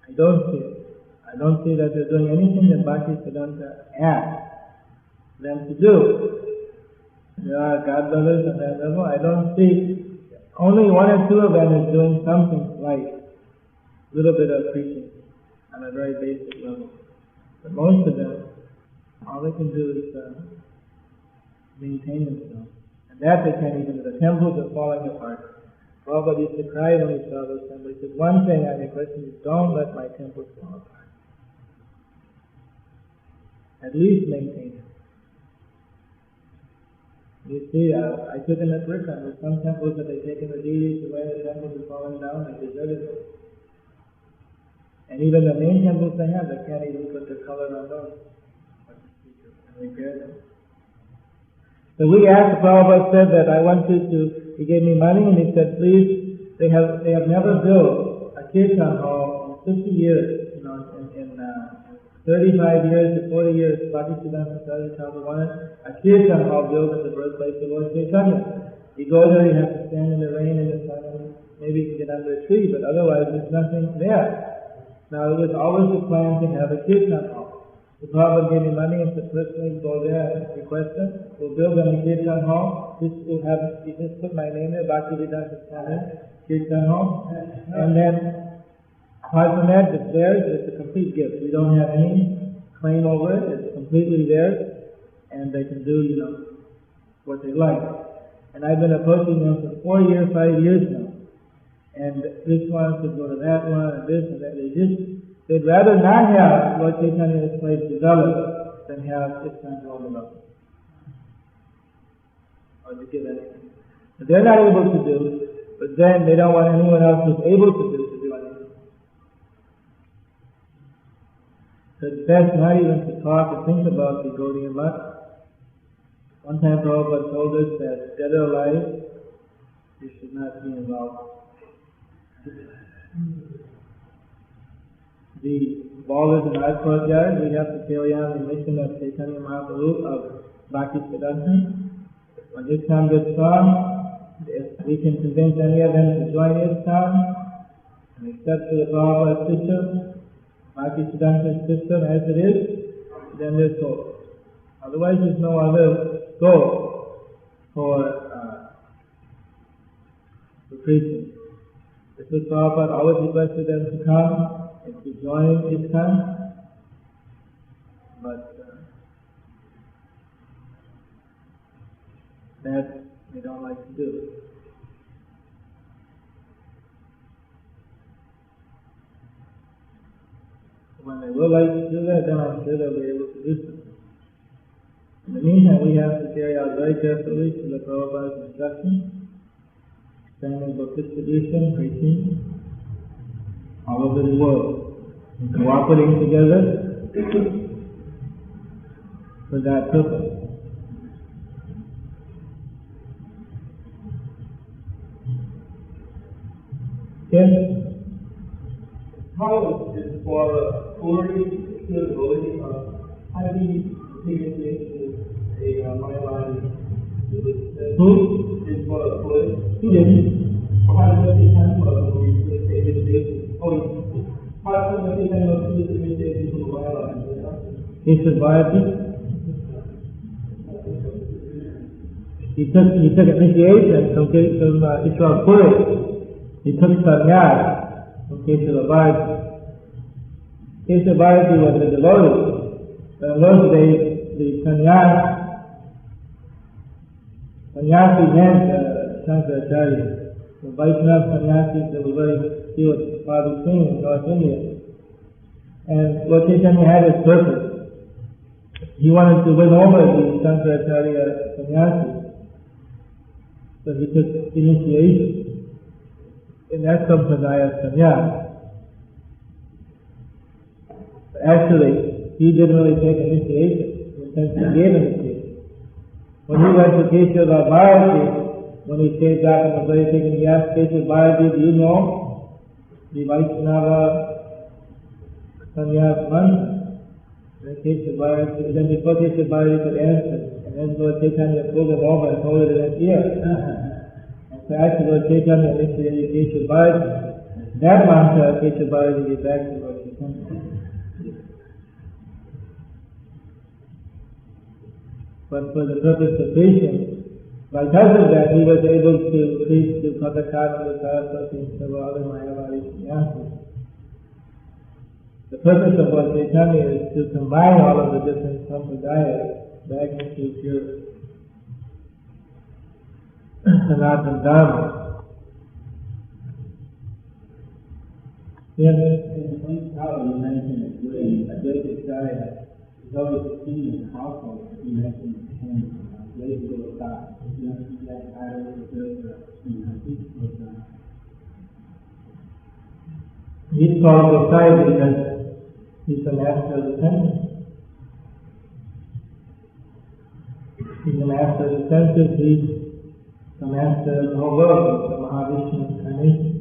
I don't see it. I don't see that they're doing anything that Bhakti Siddhanta asks them to do. There are God brothers on that level. I don't see, only one or two of them is doing something like a little bit of preaching on a very basic level. But most of them, all they can do is maintain themselves. And that they can't even do. The temples are falling apart. Prabhupada used to cry when he saw those temples. He said, one thing I request you is don't let my temples fall apart. At least maintain it. You see, I took in that work on with some temples that they've taken the deities away, the temples are falling down, they deserted them. And even the main temples they have, they can't even put the color on those. And repair them. So we asked, the Prabhupada said that I want you to, he gave me money and he said, please, they have never built a kirtan hall in 50 years, in 35 years to 40 years, Bhaktisiddhanta Saraswati Thakur wanted a kirtan hall built at the birthplace of Lord Chaitanya. You go there, you have to stand in the rain and the sun, and maybe you can get under a tree, but otherwise there's nothing there. Now it was always the plan to have a kirtan hall. The Prabhupada gave me money and said, personally go there and request them. We'll build them a kirtan hall. You just put my name there, Bhaktisiddhanta Swami Kirtan Hall. And then apart from that, it's theirs, it's a complete gift. We don't have any claim over it, it's completely theirs, and they can do, what they like. And I've been approaching them for 4 years, 5 years now. And this one could go to that one, and this and that. They'd rather not have Lord Chaitanya's place developed than have Krishna's hall developed. Or to give anything. But they're not able to do, but then they don't want anyone else who's able to do anything. So it's best not even to talk or think about the Gaudiya Mat. One time Prabhupada told us that dead or alive, you should not be involved. The ball is in our courtyard, we have to carry on the mission of Chaitanya Mahaprabhu of Bhakti Siddhanta. When his time gets strong, if we can convince any of them to join his time and accept the Prabhupada's system, Bhakti Siddhanta's system as it is, then there's hope. Otherwise there's no other goal for preaching. This is Prabhupada always requested them to come and to join his time, but that they don't like to do. when they would like to do that, then I'm sure they'll be able to do so. In the meantime, we have to carry out very carefully Srila Prabhupada's instructions, expanding book distribution, preaching, all over the world, and cooperating together for that purpose. Yes? How is for poorly skilled devotees highly previously a Maharaja? Who? Is for poorly? He didn't. How does it depend on the initiation? How does it depend on the initiation to Maharaja? He survived it. He took initiation from Ishwar Puri. He took sannyas from Kesava Bharati. Kesava Bharati was a devotee. But in those days, the sannyasi meant Shankaracharya. The Vaishnava sannyasis that were very few and far between in North India. And Lord Chaitanya had his purpose. He wanted to win over the Shankaracharya sannyasis. So he took initiation in that sampradaya sannyas. Actually, he didn't really take initiation. He intentionally gave initiation. When he went to Kesava Bharati, when he stayed back in the place taking, he asked Kesava Bharati, do you know the Vaishnava sannyas mantra? And Kesava Bharati, then before Kesava Bharati could answer, and then Lord Chaitanya pulled him over and told him in his ear. So actually Lord Chaitanya initiated Kesava Bharati. That mantra, Kesava Bharati, gave back to Lord Chaitanya. But for the purpose of preaching, because of that, he was able to preach to Pakatana, Saraswati, and several other Mayavadi sannyasis. The purpose of Lord Chaitanya is to combine all of the different sampradayas back into pure Sanatana Dharma. Yes? In the place how you mentioned a great desire is always a key in the household. You mentioned the parents, ready to go with God. If you don't see that title of the church, He's called Gosai because he's the master of the senses. He's the master of the senses, he's the master of the whole world, he's the Mahavishnu incarnation.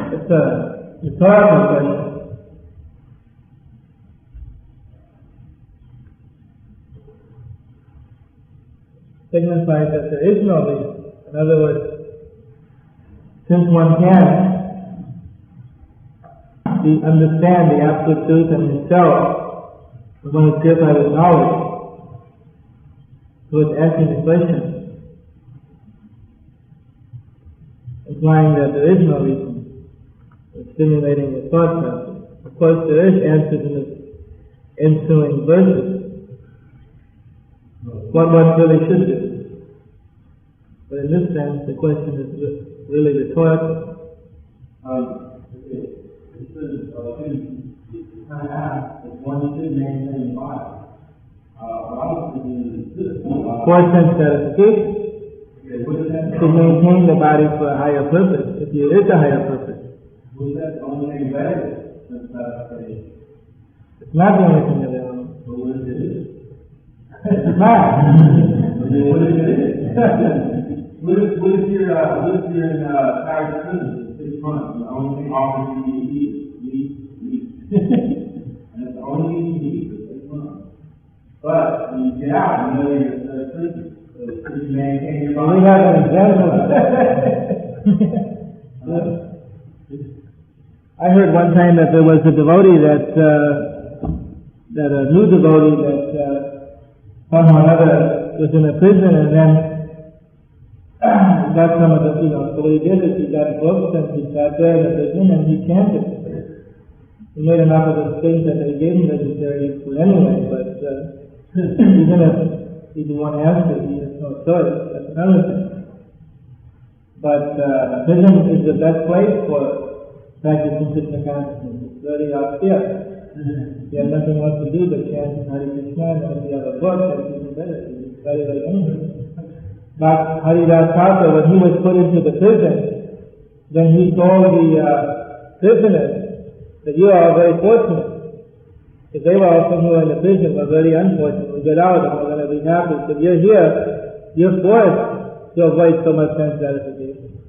It's a rhetorical question. Signifies that there is no reason. In other words, since one can understand the absolute truth in himself, one is purified with knowledge, so it's asking the question, implying that there is no reason. It's stimulating the thought process. Of course, there is answers in the ensuing verses. What one really should do. But in this sense, the question is really rhetorical. One should maintain the body. For sense gratification, to maintain the body for a higher purpose, if there is a higher purpose. Was that the only thing better? It's not the only thing available. But what is it? It's not. What if you're in Paris prison for 6 months and the only thing offered you to eat is meat? And it's the only thing you eat for 6 months. But when you get out, you know you're in prison. So you maintain your body. We have an example of that. I heard one time that there was a devotee that a new devotee that somehow or another was in a prison and then got some of the, so what he did is he got books and he sat there in the prison and he chanted. He made enough of the things that they gave him vegetarian food anyway, but even if he didn't want to ask it, he has no choice. That's another thing. But prison is the best place for practicing Krishna consciousness. It's very austere. You have nothing else to do but chant Hare Krishna, and then if you have a book, that's even better. You can study like anything. But Haridas Thakur, when he was put into the prison, then he told the prisoners that you are very fortunate. Because they were also who were in the prison were very unfortunate. We got out and we're going to be happy. So you're here, you're forced to avoid so much sense gratification.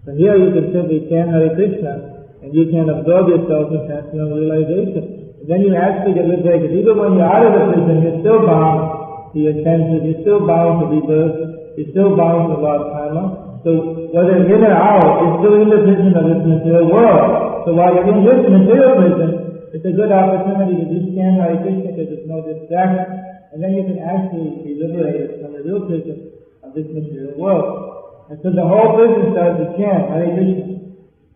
So here you can simply chant Hare Krishna, and you can absorb yourself in transcendental realization. And then you actually get liberated. Even when you're out of the prison, you're still bound to your senses, you're still bound to rebirth, you're still bound to the law of karma. So whether in or out, you're still in the prison of this material world. So while you're in this material prison, it's a good opportunity to just chant Hare Krishna because there's no distraction. And then you can actually be liberated from the real prison of this material world. And so the whole prison starts to chant Hare Krishna.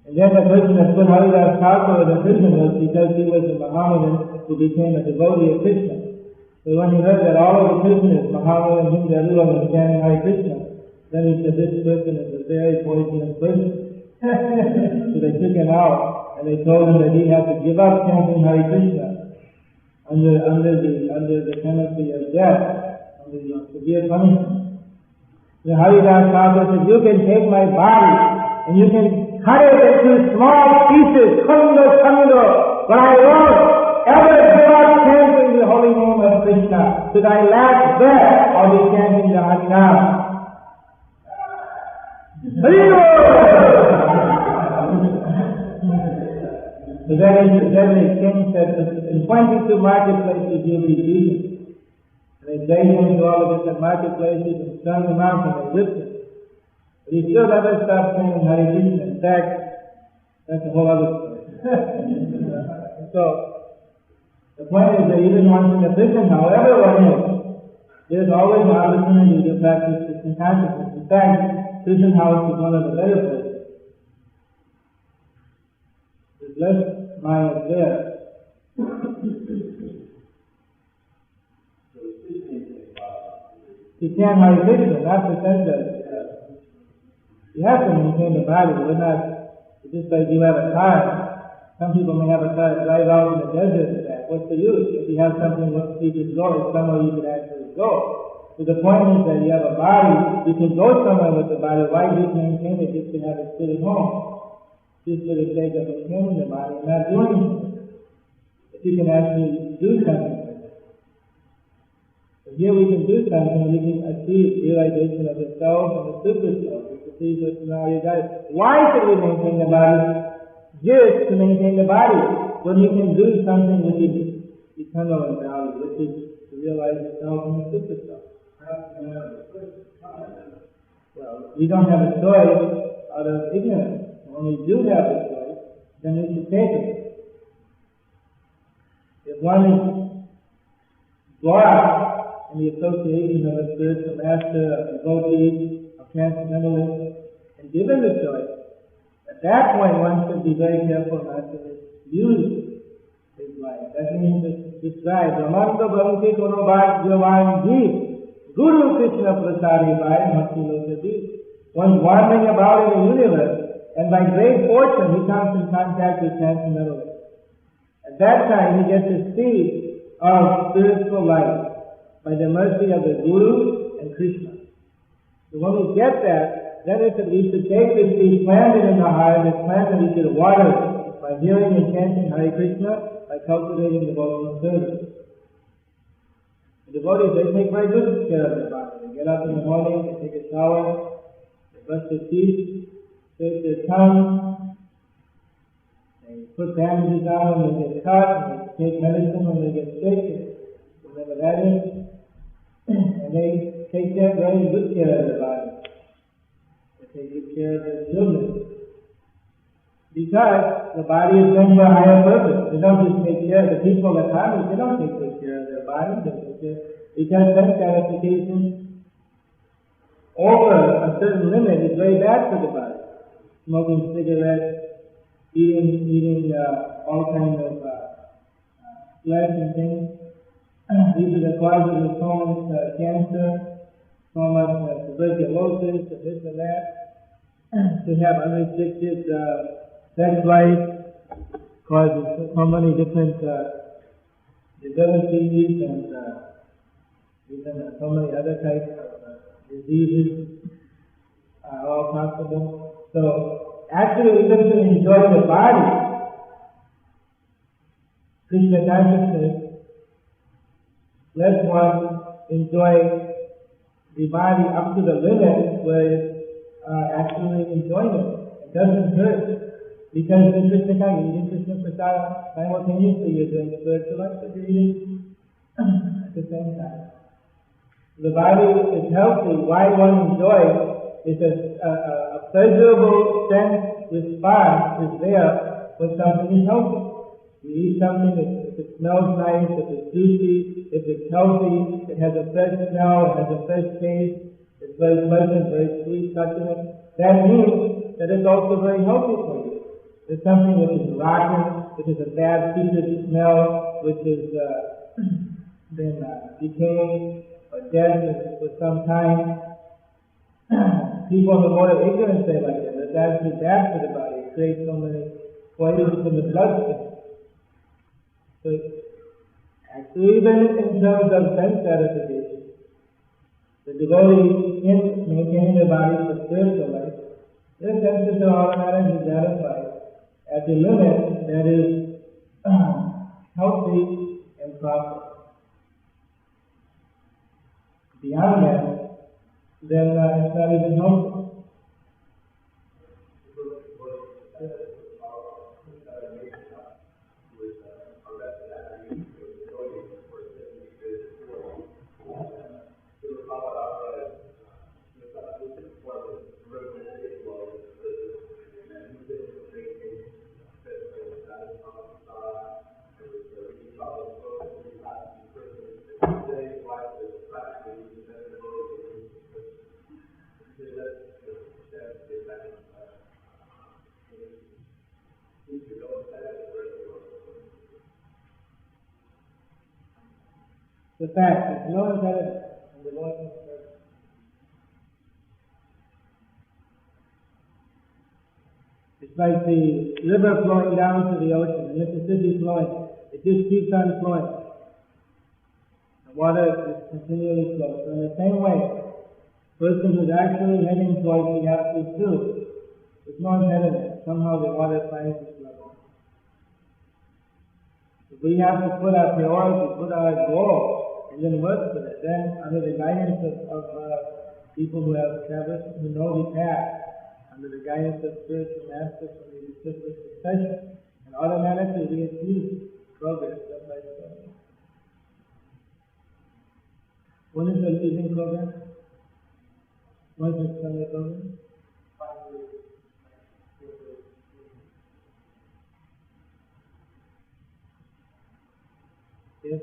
And then the person that put Haridas Thakur in the prison was because he was a Mohammedan who became a devotee of Krishna. So when he heard that all of the prisoners, Mohammedan, Hindu, everyone was chanting Hare Krishna, then he said, this person is a very poisonous person. So they took him out, and they told him that he had to give up chanting Hare Krishna under the penalty of death, under the severe punishment. The Haridas Thakur said, you can take my body, and you can cut it into small pieces, kando, but I won't ever give up chanting the holy name of Krishna. To thy last breath, I'll be chanting the Harinam. So then the king said, in 22 marketplaces you'll be beaten. And they take him to all the different marketplaces and strung him out and they whipped him. But he still never stopped saying Hare Krishna. In fact, that's a whole other story. So, the point is that even once in the prison, however one is, there's always an opportunity to practice Krishna consciousness. In fact, prison house is one of the better places. There's less Maya there. You can't Hare Krishna, not the sense that you have to maintain the body. We're not, it's just like you have a car. Some people may have a car that drive out in the desert and that. What's the use? If you have something that you can go, it's somewhere you can actually go. So the point is that you have a body, you can go somewhere with the body. Why do you maintain it just to have it sit at home? Just for the sake of maintaining the body and not doing anything. If you can actually do something. So here we can do something, we can achieve realization of the self and the super self. We can see what's in our guys. Why should we maintain the body? Just to maintain the body. When you can do something which is eternal in value, which is to realize the self and the super self. Well, we don't have a choice out of ignorance. When we do have a choice, then we should take it. If one is blocked in the association of a spiritual master, of devotee, of transcendentalists, and given the choice, at that point one should be very careful not to misuse his life. That means to describe Ramanta Bhavati Kono Bhat Javan Jeev. Guru Krishna Prasadi Bhai Bhakti Lokati. One's wandering about in the universe, and by great fortune he comes in contact with transcendentalists. At that time he gets a seed of spiritual life by the mercy of the Guru and Krishna. So when we get that, then we should take this seed, plant it in the heart, this plant and we should water it by hearing and chanting Hare Krishna, by cultivating devotional service. The devotees, they take very good care of their body. They get up in the morning, they take a shower, they brush their teeth, shave their tongue, they put bandages on when they get cut, and they take medicine when they get sick, whatever that is. And they take very good care of their body. They take good care of their children. Because the body is meant for a higher purpose. They don't just take care of the people at home, they don't take good care of their body, they take care, because sense gratification over a certain limit is very bad for the body. Smoking cigarettes, eating all kinds of flesh and things. These are the causes of so much cancer, so much tuberculosis, and this and that. to have unrestricted sex life causes so many different debilitations and even so many other types of diseases are all possible. So actually, even to enjoy the body, Krishna consciousness lets one enjoy the body up to the limit where it's actually enjoying it. It doesn't hurt. Because in Krishna consciousness, in Krishna Prasada, simultaneously you're doing spiritual activities at the same time. The body is healthy. Why one enjoys is a pleasurable sense response is there when something is healthy. You eat something, if it smells nice, if it's juicy, if it's healthy, it has a fresh smell, it has a fresh taste, it's very pleasant, very sweet, succulent. That means that it's also very healthy for you. It's something which is rotten, which is a bad, putrid smell, which has been decaying or dead for some time. People in the mode of ignorance say like that. It's actually bad for the body. It creates so many poisons in the bloodstream. So, actually, even in terms of sense gratification, the devotee in maintaining the body for spiritual life, their senses are automatically gratified at the limit that is healthy and proper. Beyond that, then it's not even healthy. The fact is no impediment in devotional service. It's like the river flowing down to the ocean, the Mississippi flowing. It just keeps on flowing. The water is continually flowing. So in the same way, the person who's actually heading towards the absolute truth, there's no impediment. Somehow the water finds its level. If we have to put our priority, put our goal, and then work for it. Then, under the guidance of people who have traversed, who know the path, under the guidance of spiritual masters from the disciplic succession, and automatically we achieve progress step by step. When is the evening program? When is the Sunday program? Yes.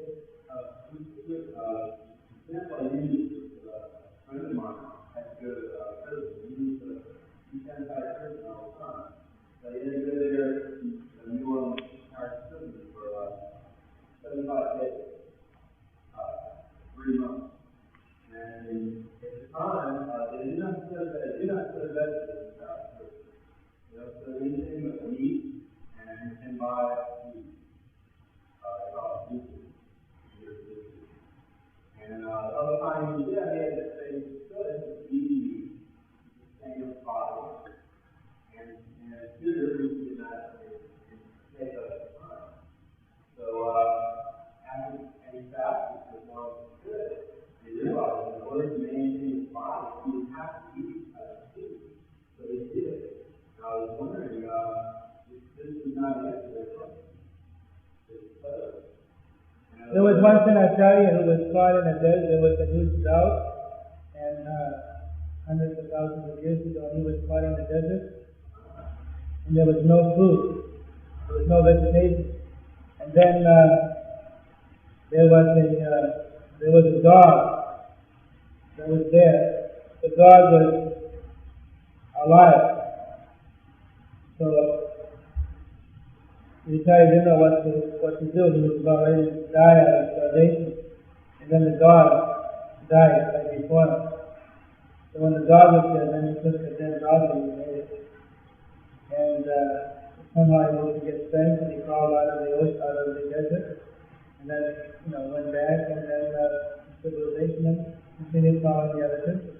Example I use is a friend of mine had to go to prison. He used he sent out prison all the time. So he had to go there to New Orleans prison for 75 days, 3 months. And at the time, they did not serve vegetables without prison. They don't serve anything but meat and buy meat. And the other time he did, he had to say good, easy, and body. And sugar we did not take up at the time. So after any fast, which was not good, they realized in order to maintain his body, he would have to eat food. So they did. And I was wondering, if this was not answer their question. There was once an Acharya who was caught in a desert. There was a huge drought, and hundreds of thousands of years ago, he was caught in the desert, and there was no food. There was no vegetation. And then there was a dog that was there. The dog was alive. So the Acharya didn't know what to do. He was about ready to die out of starvation. And then the dog died right before him. So when the dog was dead, then he took the dead dog and he made it and somehow he wanted to get strength, and he crawled out of the ocean, out of the desert, and then went back, and then civilization continued following the other principles.